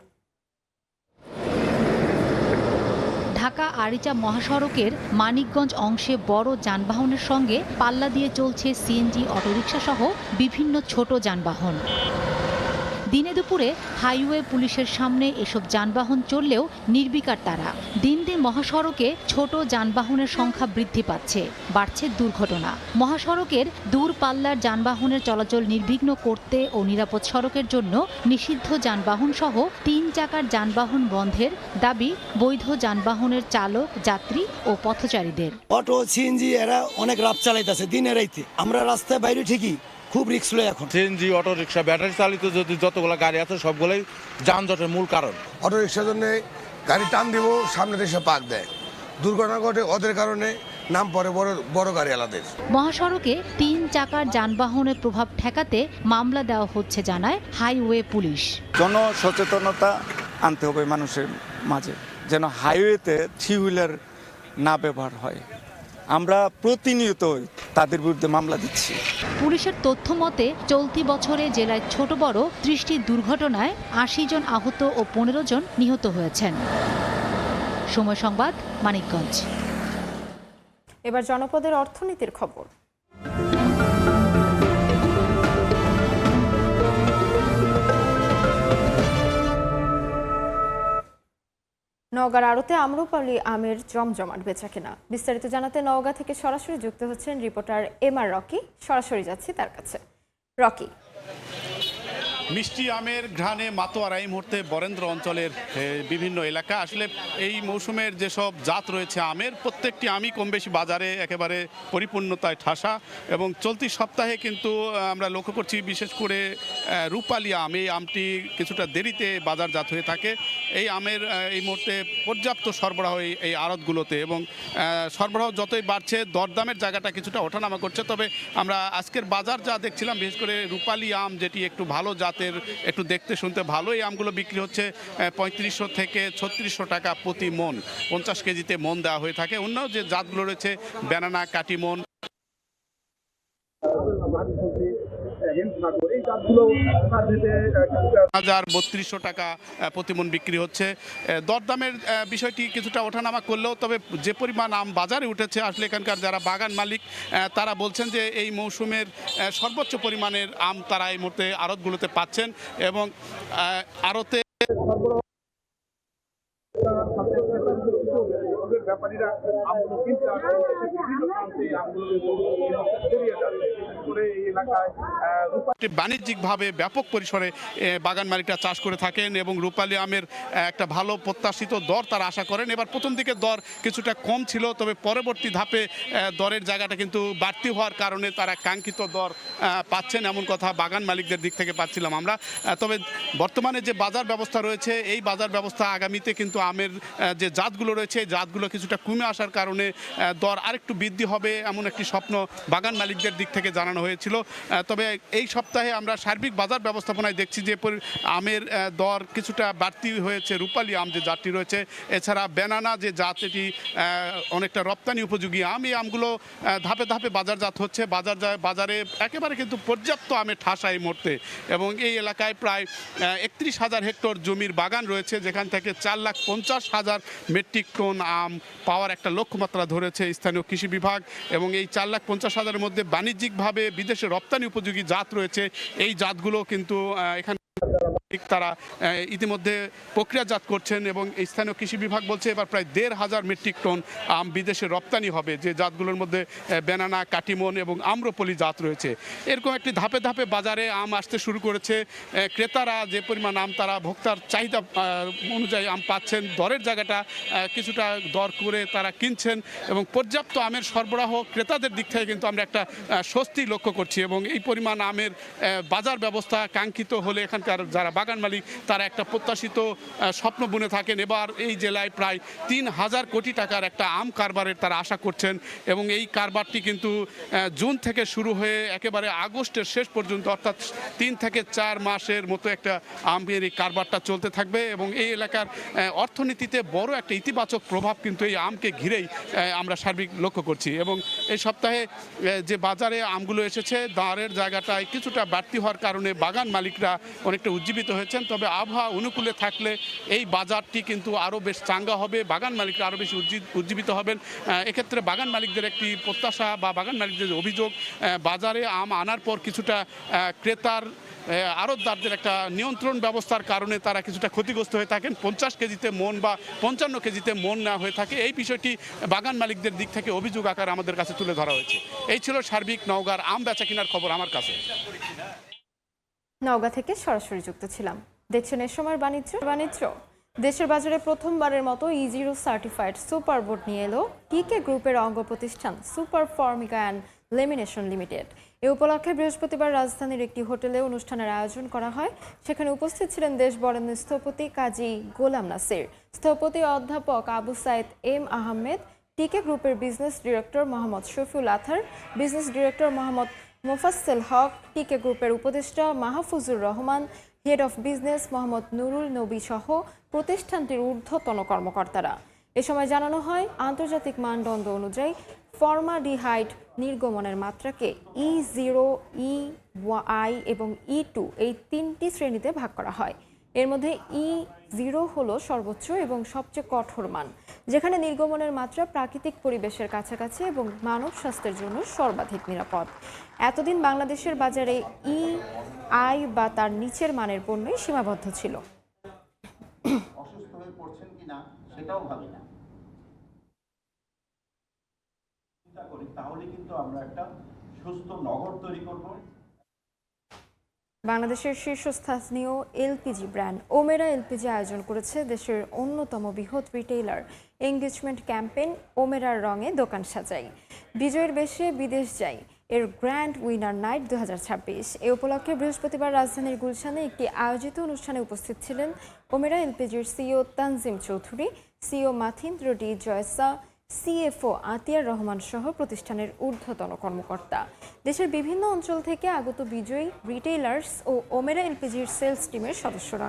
ঢাকা আরিচা মহাসড়কের মানিকগঞ্জ অংশে বড় যানবাহনের সঙ্গে পাল্লা দিয়ে চলছে সিএনজি, অটোরিকশা সহ বিভিন্ন ছোট যানবাহন। দিনে দুপুরে হাইওয়ে পুলিশের সামনে এসব যানবাহন চললেও নির্বিকার তারা। দিন দিন মহাসড়কে ছোট যানবাহনের সংখ্যা বৃদ্ধি পাচ্ছে, বাড়ছে দুর্ঘটনা। মহাসড়কের দূরপাল্লার যানবাহনের চলাচল নির্বিঘ্ন করতে ও নিরাপদ সড়কের জন্য নিষিদ্ধ যানবাহন সহ 3 চাকার যানবাহন বন্ধের দাবি বৈধ যানবাহনের চালক, যাত্রী ও পথচারীদের। অটো, সিএনজি এরা অনেক রাত চালাইতেছে দিনে রাইতে। আমরা রাস্তায় বাইরে ঠিকই, খুব রিস্ক লয় এখন। সিএনজি, অটো রিক্সা, ব্যাটারি চালিত যতগুলো গাড়ি আছে সবগুলোই যানজটের মূল কারণ। অটো রিক্সার জন্য গাড়ি টান দিব, সামনে দেশে পাক দেয়, দুর্ঘটনা ঘটে ওদের কারণে, নাম পরে বড় গাড়ি আলাদের। মহাসড়কে 3 চাকার যানবাহনের প্রভাব ঠেকাতে মামলা দেওয়া হচ্ছে জানায় হাইওয়ে পুলিশ। জনসচেতনতা আনতে হবে মানুষের মাঝে, যেন হাইওয়েতে 3 হুইলার না ব্যবহার হয়। আমরা প্রতিনিয়ত তাদের বিরুদ্ধে মামলা দিচ্ছি। পুলিশের তথ্য মতে চলতি বছরে জেলায় ছোট বড় 30টি দুর্ঘটনায় 80 জন আহত ও 15 জন নিহত হয়েছেন। সময় সংবাদ, মানিকগঞ্জ। এবার জনপদের অর্থনীতির খবর। নওগাঁর আড়তে আম্রপালি আমের জমজমাট বেচাকেনা। বিস্তারিত জানাতে নওগাঁ থেকে সরাসরি যুক্ত হচ্ছেন রিপোর্টার এমআর রকি। সরাসরি যাচ্ছি তার কাছে। রকি, মিষ্টি আমের ঘ্রাণে মাতোয়ারা এই মুহূর্তে বরেন্দ্র অঞ্চলের বিভিন্ন এলাকা। আসলে এই মৌসুমের যেসব জাত রয়েছে আমের, প্রত্যেকটি আমই কম বেশি বাজারে একেবারে পরিপূর্ণতায় ঠাসা। এবং চলতি সপ্তাহে কিন্তু আমরা লক্ষ্য করছি বিশেষ করে রূপালী আম, এই আমটি কিছুটা দেরিতে বাজারজাত হয়ে থাকে। এই আমের এই মুহূর্তে পর্যাপ্ত সরবরাহ এই আড়তগুলোতে, এবং সরবরাহ যতই বাড়ছে দরদামের জায়গাটা কিছুটা ওঠানামা করছে। তবে আমরা আজকের বাজার যা দেখছিলাম, বিশেষ করে রূপালী আম যেটি একটু ভালো জাত, একটু দেখতে শুনতে ভালো, এই আমগুলো বিক্রি হচ্ছে 3500 থেকে 3600 টাকা প্রতি মন। 50 কেজিতে মন দেওয়া হয়ে থাকে। অন্য যে জাতগুলো রয়েছে, ব্যানানা, কাটিমন, 3200 টাকা প্রতিমন বিক্রি হচ্ছে। দরদামের বিষয়টি কিছুটা ওঠানামা করলেও তবে যে পরিমাণ আম বাজারে উঠেছে, আসলে এখানকার যারা বাগান মালিক তারা বলছেন যে এই মৌসুমের সর্বোচ্চ পরিমাণের আম তারা এই মুহূর্তে আড়তগুলোতে পাচ্ছেন। এবং আড়তে বাণিজ্যিকভাবে ব্যাপক পরিসরে বাগান মালিকরা চাষ করে থাকেন এবং রূপালী আমের একটা ভালো প্রত্যাশিত দর তারা আশা করেন। এবার প্রথম দিকে দর কিছুটা কম ছিল, তবে পরবর্তী ধাপে দরের জায়গাটা কিন্তু বাড়তি হওয়ার কারণে তারা কাঙ্ক্ষিত দর পাচ্ছেন, এমন কথা বাগান মালিকদের দিক থেকে পাচ্ছিলাম আমরা। তবে বর্তমানে যে বাজার ব্যবস্থা রয়েছে, এই বাজার ব্যবস্থা আগামীতে কিন্তু আমের যে জাতগুলো রয়েছে, এই জাতগুলো কিছুটা কমে আসার কারণে দর আরেকটু বৃদ্ধি হবে, এমন একটি স্বপ্ন বাগান মালিকদের দিক থেকে জানানো হয়েছিল। তবে এই সপ্তাহে আমরা সার্বিক বাজার ব্যবস্থাপনায় দেখছি যে আমের দর কিছুটা বাড়তি হয়েছে। রূপালী আম যে জাতটি রয়েছে, এছাড়া ব্যানানা যে জাত, এটি অনেকটা রপ্তানি উপযোগী আম, এই আমগুলো ধাপে ধাপে বাজারজাত হচ্ছে। বাজারে একেবারে কিন্তু পর্যাপ্ত আমের ঠাসা এই মুহূর্তে। এবং এই এলাকায় প্রায় 31,000 হেক্টর জমির বাগান রয়েছে, যেখান থেকে 4,50,000 মেট্রিক টন আম পাওয়ার একটা লক্ষ্যমাত্রা ধরেছে স্থানীয় কৃষি বিভাগ। এবং এই 4,50,000-এর মধ্যে বাণিজ্যিকভাবে বিদেশে রপ্তানি উপযোগী জাত রয়েছে। এই জাতগুলো কিন্তু এখানে তারা ইতিমধ্যে প্রক্রিয়াজাত করছেন এবং স্থানীয় কৃষি বিভাগ বলছে এবার প্রায় 1,500 মেট্রিক টন আম বিদেশে রপ্তানি হবে, যে জাতগুলোর মধ্যে ব্যানানা, কাটিমন এবং আম্রপলি জাত রয়েছে। এরকম একটি ধাপে ধাপে বাজারে আম আসতে শুরু করেছে। ক্রেতারা যে পরিমাণ আম তারা ভোক্তার চাহিদা অনুযায়ী আম পাচ্ছেন, দরের জায়গাটা কিছুটা দর করে তারা কিনছেন এবং পর্যাপ্ত আমের সরবরাহ ক্রেতাদের দিক থেকে কিন্তু আমরা একটা স্বস্তি লক্ষ্য করছি। এবং এই পরিমাণ আমের বাজার ব্যবস্থা কাঙ্ক্ষিত হলে এখানকার যারা বাগান মালিক তারা একটা প্রত্যাশিত স্বপ্ন বুনে থাকেন। এবার এই জেলায় প্রায় ৩,০০০ কোটি টাকার একটা আম কারবারের তারা আশা করছেন এবং এই কারবারটি কিন্তু জুন থেকে শুরু হয়ে একেবারে আগস্টের শেষ পর্যন্ত অর্থাৎ ৩ থেকে ৪ মাসের মতো একটা আমের এই কারবারটা চলতে থাকবে এবং এই এলাকার অর্থনীতিতে বড় একটা ইতিবাচক প্রভাব কিন্তু এই আমকে ঘিরেই আমরা সার্বিক লক্ষ্য করছি। এবং এই সপ্তাহে যে বাজারে আমগুলো এসেছে দাঁড়ের জায়গাটায় কিছুটা বাড়তি হওয়ার কারণে বাগান মালিকরা অনেকটা উজ্জীবিত হয়েছেন। তবে আবহাওয়া অনুকূলে থাকলে এই বাজারটি কিন্তু আরও বেশ চাঙ্গা হবে, বাগান মালিকরা আরও বেশি উজ্জীবিত হবেন। এক্ষেত্রে বাগান মালিকদের একটি প্রত্যাশা বা বাগান মালিকদের অভিযোগ, বাজারে আম আনার পর কিছুটা ক্রেতার আড়তদারদের একটা নিয়ন্ত্রণ ব্যবস্থার কারণে তারা কিছুটা ক্ষতিগ্রস্ত হয়ে থাকেন। 50 কেজিতে মন বা 55 কেজিতে মন না হয়ে থাকে, এই বিষয়টি বাগান মালিকদের দিক থেকে অভিযোগ আকারে আমাদের কাছে তুলে ধরা হয়েছে। এই ছিল সার্বিক নওগাঁর আম বেচা কেনার খবর আমার কাছে। নওগাঁ থেকে সরাসরি যুক্ত ছিলাম। দেখছেন এ সময়ের বাণিজ্য। দেশের বাজারে প্রথমবারের মতো E0 সার্টিফাইড সুপার বোর্ড নিয়ে এলো টিকে গ্রুপের অঙ্গ প্রতিষ্ঠান Super Formica and Lamination Limited. এ উপলক্ষে বৃহস্পতিবার রাজধানীর একটি হোটেলে অনুষ্ঠানের আয়োজন করা হয়। সেখানে উপস্থিত ছিলেন দেশ বরেণ্য স্থপতি কাজী গোলাম নাসির, স্থপতি অধ্যাপক আবু সাইদ এম আহমেদ, টিকে গ্রুপের business director Mohammad Shafiul Athar, business director Mohammad Mofassel Haque, TK গ্রুপের উপদেষ্টা Mahfuzur Rahman, head of business Mohammad Nurul Nabi সহ প্রতিষ্ঠানটির ঊর্ধ্বতন কর্মকর্তারা। এ সময় জানানো হয়, আন্তর্জাতিক মানদণ্ড অনুযায়ী ফর্মালডিহাইড নির্গমনের মাত্রাকে E0, E1 এবং E2 এই 3টি শ্রেণীতে ভাগ করা হয়। এর মধ্যে E0 হলো সর্বোচ্চ এবং সবচেয়ে কঠোর মান, যেখানে নির্গমনের মাত্রা প্রাকৃতিক পরিবেশের কাছাকাছি এবং মানব স্বাস্থ্যের জন্য সর্বাধিক নিরাপদ। এতদিন বাংলাদেশের বাজারে EI বা তার নিচের মানের পণ্যই সীমাবদ্ধ ছিল। অসুস্থ হয়ে পড়ছেন কিনা সেটাও ভাবি না, চিন্তা করি তাহলে কিন্তু আমরা একটা সুস্থ নগর তৈরি করব। বাংলাদেশের শীর্ষস্থানীয় এলপিজি ব্র্যান্ড ওমেরা এলপিজি আয়োজন করেছে দেশের অন্যতম বৃহৎ রিটেইলার এঙ্গেজমেন্ট ক্যাম্পেইন ওমেরার রঙে দোকান সাজাই, বিজয়ের বেশে বিদেশ যাই এর গ্র্যান্ড উইনার নাইট 2026। এ উপলক্ষে বৃহস্পতিবার রাজধানীর গুলশানে একটি আয়োজিত অনুষ্ঠানে উপস্থিত ছিলেন ওমেরা এলপিজির CEO Tanjim Chowdhury, CEO Mathindra De Zoysa, CFO Atiar Rahman সহ প্রতিষ্ঠানের ঊর্ধ্বতন কর্মকর্তা। দেশের বিভিন্ন অঞ্চল থেকে আগত বিজয়ী রিটেইলার্স ও ওমেরা এলপিজির সেলস টিমের সদস্যরা।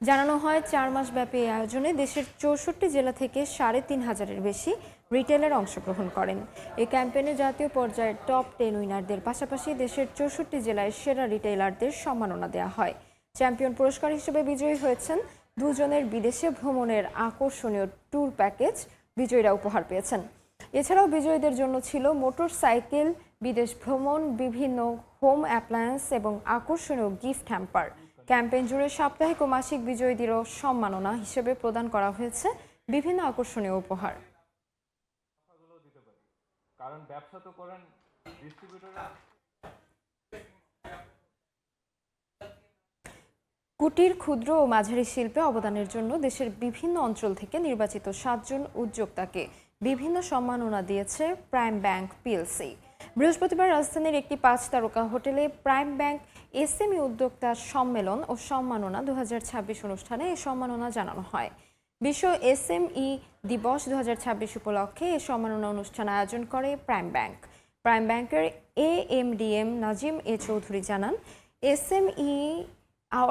জানানো হয়, 4 মাস ব্যাপী এই আয়োজনে দেশের 64 জেলা থেকে 3,500-এর বেশি রিটেইলার অংশগ্রহণ করেন। এই ক্যাম্পেইনে জাতীয় পর্যায়ের টপ 10 উইনারদের পাশাপাশি দেশের 64 জেলায় সেরা রিটেইলারদের সম্মাননা দেওয়া হয়। চ্যাম্পিয়ন পুরস্কার হিসেবে বিজয়ী হয়েছেন 2 জনের বিদেশে ভ্রমণের আকর্ষণীয় ট্যুর প্যাকেজ বিজয়ীরা উপহার পেয়েছেন। এছাড়াও বিজয়ীদের জন্য ছিল মোটর সাইকেল, বিদেশ ভ্রমণ, বিভিন্ন হোম অ্যাপ্লায়েন্স এবং আকর্ষণীয় গিফট হ্যাম্পার। ক্যাম্পেইন জুড়ে সাপ্তাহিক ও মাসিক বিজয়ীদেরও সম্মাননা হিসেবে প্রদান করা হয়েছে বিভিন্ন আকর্ষণীয় উপহার। কারণ ব্যবসা তো করেন ডিস্ট্রিবিউটররা। কুটির, ক্ষুদ্র ও মাঝারি শিল্পে অবদানের জন্য দেশের বিভিন্ন অঞ্চল থেকে নির্বাচিত 7 জন উদ্যোক্তাকে বিভিন্ন সম্মাননা দিয়েছে প্রাইম ব্যাংক পিএলসি। বৃহস্পতিবার রাজধানীর একটি 5 তারকা হোটেলে প্রাইম ব্যাংক এসএমই উদ্যোক্তা সম্মেলন ও সম্মাননা 2026 অনুষ্ঠানে এই সম্মাননা জানানো হয়। বিশ্ব এসএমই দিবস 2026 উপলক্ষে এই সম্মাননা অনুষ্ঠান আয়োজন করে প্রাইম ব্যাংক। প্রাইম ব্যাংকের এএমডিএম নাজিম এ চৌধুরী জানান, এসএমই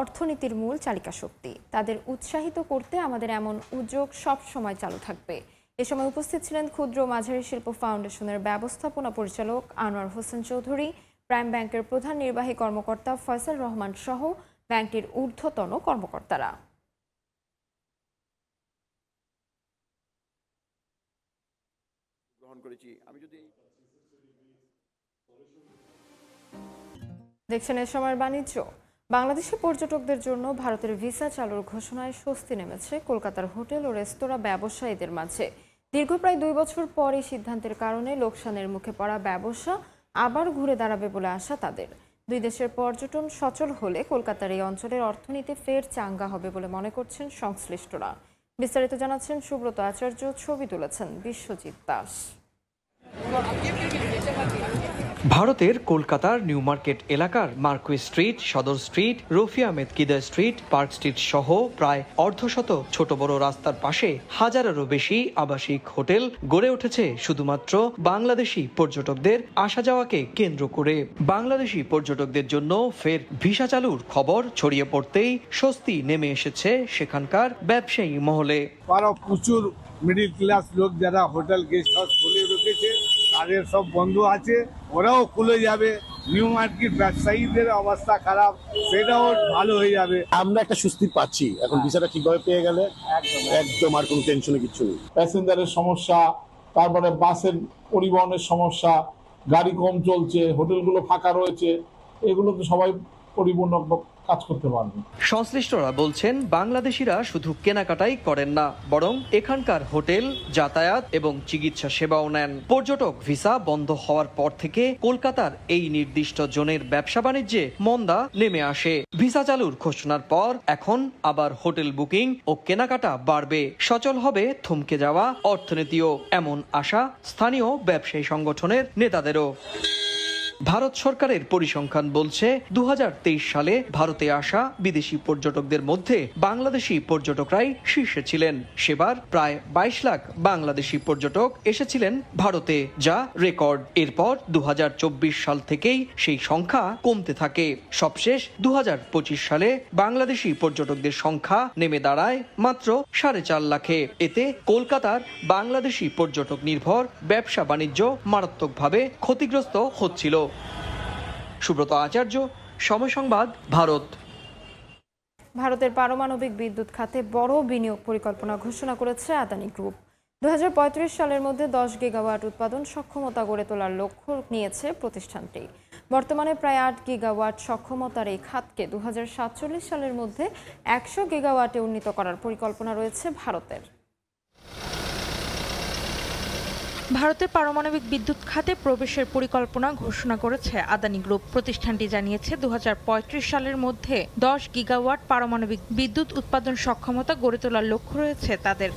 অর্থনীতির মূল চালিকা শক্তি। তাদের উৎসাহিত করতে আমাদের এমন উদ্যোগ সব সময় চালু থাকবে। এ সময় উপস্থিত ছিলেন ক্ষুদ্র মাঝারি শিল্প ফাউন্ডেশনের ব্যবস্থাপনা পরিচালক আনোয়ার হোসেন চৌধুরী, প্রাইম ব্যাংকের প্রধান নির্বাহী কর্মকর্তা ফয়সাল রহমান সহ ব্যাংকটির ঊর্ধ্বতন কর্মকর্তারা। দেখছেন এ সময়ের বাণিজ্য। বাংলাদেশি পর্যটকদের জন্য ভারতের ভিসা চালুর ঘোষণায় স্বস্তি নেমেছে কলকাতার হোটেল ও রেস্তোরাঁ ব্যবসায়ীদের মাঝে। দীর্ঘ প্রায় 2 বছর পর এই সিদ্ধান্তের কারণে লোকসানের মুখে পড়া ব্যবসা আবার ঘুরে দাঁড়াবে বলে আশা তাদের। 2 দেশের পর্যটন সচল হলে কলকাতার এই অঞ্চলের অর্থনীতি ফের চাঙ্গা হবে বলে মনে করছেন সংশ্লিষ্টরা। বিস্তারিত জানাচ্ছেন সুব্রত আচার্য, ছবি তুলেছেন বিশ্বজিৎ দাস। ভারতের কলকাতার নিউ মার্কেট এলাকার Marquis Street, Sudder Street, Rafi Ahmed Kidwai Street, park street সহ প্রায় অর্ধশত ছোট বড় রাস্তার পাশে হাজারেরও বেশি আবাসিক হোটেল গড়ে উঠেছে শুধুমাত্র বাংলাদেশি পর্যটকদের আসা যাওয়াকে কেন্দ্র করে। বাংলাদেশি পর্যটকদের জন্য ফের ভিসা চালুর খবর ছড়িয়ে পড়তেই স্বস্তি নেমে এসেছে সেখানকার ব্যবসায়ী মহলে। প্রচুর মিডিল ক্লাস লোক যারা হোটেল গেস্ট হাউস খুলে রেখেছে তাদের সব বন্ধ আছে, ওরাও খুলে যাবে। নিউ মার্কেট ব্যবসায়ীদের অবস্থা খারাপ, সেটাও ভালো হয়ে যাবে। আমরা একটা স্বস্তি পাচ্ছি এখন ভিসাটা ঠিকভাবে পেয়ে গেলে, একদম আর কোনো টেনশনে কিছু নেই। প্যাসেঞ্জারের সমস্যা, তারপরে বাসের পরিবহনের সমস্যা, গাড়ি কম চলছে, হোটেলগুলো ফাঁকা রয়েছে, এগুলো তো সবাই পরিপূর্ণ কাজ করতে পারবে। সংশ্লিষ্টরা বলছেন বাংলাদেশিরা শুধু কেনাকাটাই করেন না, বরং এখানকার হোটেল, যাতায়াত এবং চিকিৎসা সেবাও নেন। পর্যটক ভিসা বন্ধ হওয়ার পর থেকে কলকাতার এই নির্দিষ্ট জোনের ব্যবসা বাণিজ্যে মন্দা নেমে আসে। ভিসা চালুর ঘোষণার পর এখন আবার হোটেল বুকিং ও কেনাকাটা বাড়বে, সচল হবে থমকে যাওয়া অর্থনীতিও, এমন আশা স্থানীয় ব্যবসায়ী সংগঠনের নেতাদেরও। ভারত সরকারের পরিসংখ্যান বলছে 2023 সালে ভারতে আসা বিদেশি পর্যটকদের মধ্যে বাংলাদেশি পর্যটকরাই শীর্ষে ছিলেন। সেবার প্রায় 22 লাখ বাংলাদেশি পর্যটক এসেছিলেন ভারতে, যা রেকর্ড। এরপর 2024 সাল থেকেই সেই সংখ্যা কমতে থাকে। সবশেষ 2025 সালে বাংলাদেশি পর্যটকদের সংখ্যা নেমে দাঁড়ায় মাত্র 4.5 লাখে। এতে কলকাতার বাংলাদেশি পর্যটক নির্ভর ব্যবসা বাণিজ্য মারাত্মকভাবে ক্ষতিগ্রস্ত হচ্ছিল। সুব্রত আচার্য, সময় সংবাদ, ভারত। ভারতের পারমাণবিক বিদ্যুৎ খাতে বড় বিনিয়োগ পরিকল্পনা ঘোষণা করেছে আদানি গ্রুপ। 2035 সালের মধ্যে 10 গিগাওয়াট উৎপাদন সক্ষমতা গড়ে তোলার লক্ষ্য নিয়েছে প্রতিষ্ঠানটি। বর্তমানে প্রায় 8 গিগাওয়াট সক্ষমতার এই খাতকে 2047 সালের মধ্যে 100 গিগাওয়াটে উন্নীত করার পরিকল্পনা রয়েছে ভারতের। ভারতের পারমাণবিক বিদ্যুৎ খাতে প্রবেশের পরিকল্পনা ঘোষণা করেছে আদানি গ্রুপ। প্রতিষ্ঠানটি জানিয়েছে 2035 সালের মধ্যে 10 গিগাওয়াট পারমাণবিক বিদ্যুৎ উৎপাদন সক্ষমতা গড়ে তোলার লক্ষ্য রয়েছে তাদের।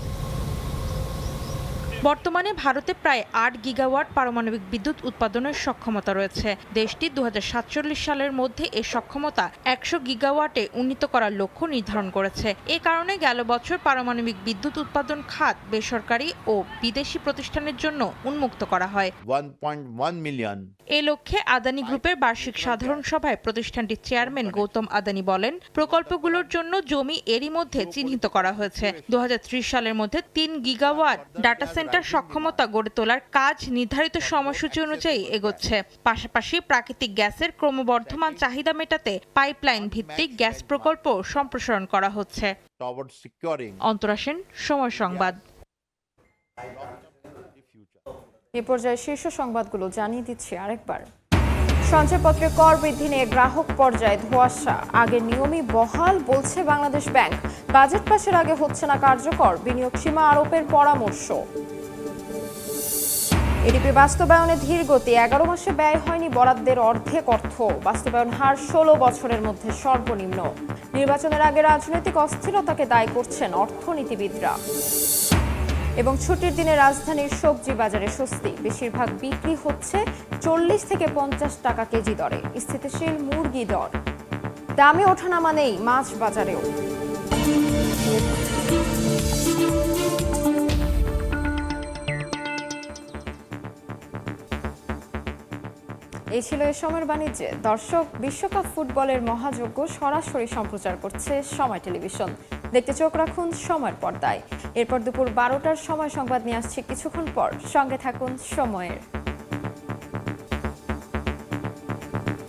বর্তমানে ভারতে প্রায় 8 গিগাওয়াট পারমাণবিক বিদ্যুৎ উৎপাদনের সক্ষমতা রয়েছে। দেশটি 2047 সালের মধ্যে এই সক্ষমতা 100 গিগাওয়াটে উন্নীত করার লক্ষ্য নির্ধারণ করেছে। এ কারণে গেল বছর পারমাণবিক বিদ্যুৎ উৎপাদন খাত বেসরকারি ও বিদেশি প্রতিষ্ঠানের জন্য উন্মুক্ত করা হয়। 1.1 মিলিয়ন। এ লক্ষ্যে আদানি গ্রুপের বার্ষিক সাধারণ সভায় প্রতিষ্ঠানটির চেয়ারম্যান গৌতম আদানি বলেন, প্রকল্পগুলোর জন্য জমি এরই মধ্যে চিহ্নিত করা হয়েছে। 2030 সালের মধ্যে 3 গিগাওয়াট ডাটা সেন্টার সক্ষমতা গড়ে তোলার কাজ নির্ধারিত সময়সূচি অনুযায়ী এগোচ্ছে। পাশাপাশি প্রাকৃতিক গ্যাসের ক্রমবর্ধমান চাহিদা মেটাতে পাইপলাইন ভিত্তিক গ্যাস প্রকল্প সম্প্রসারণ করা হচ্ছে। অন্তরা সেন, সময় সংবাদ। এ পর্যায়ে শীর্ষ সংবাদগুলো জানিয়ে দিচ্ছি আরেকবার। সঞ্চয়পত্রে কর বৃদ্ধি নিয়ে গ্রাহক পর্যায়ে ধোঁয়াশা, আগের নিয়মই বহাল বলছে বাংলাদেশ ব্যাংক। বাজেট পাসের আগে হচ্ছে না কার্যকর, বিনিয়োগ সীমা আরোপের পরামর্শ। এডিপি বাস্তবায়নে ধীর গতি, 11 মাসে ব্যয় হয়নি বরাদ্দের অর্ধেক অর্থ। বাস্তবায়ন হার 16 বছরের মধ্যে সর্বনিম্ন। নির্বাচনের আগে রাজনৈতিক অস্থিরতাকে দায়ী করছেন অর্থনীতিবিদরা। এবং ছুটির দিনে রাজধানীর সবজি বাজারে স্বস্তি, বেশিরভাগ বিক্রি হচ্ছে 40 থেকে 50 টাকা কেজি দরে। স্থিতিশীল মুরগি দর, দামে ওঠানামা নেই মাছ বাজারেও। এই ছিল এ সময়ের বাণিজ্যে। দর্শক, বিশ্বকাপ ফুটবলের মহাযজ্ঞ সরাসরি সম্প্রচার করছে সময় টেলিভিশন। দেখতে চোখ রাখুন সময়ের পর্দায়। এরপর দুপুর 12টার সময় সংবাদ নিয়ে আসছে কিছুক্ষণ পর। সঙ্গে থাকুন সময়ের।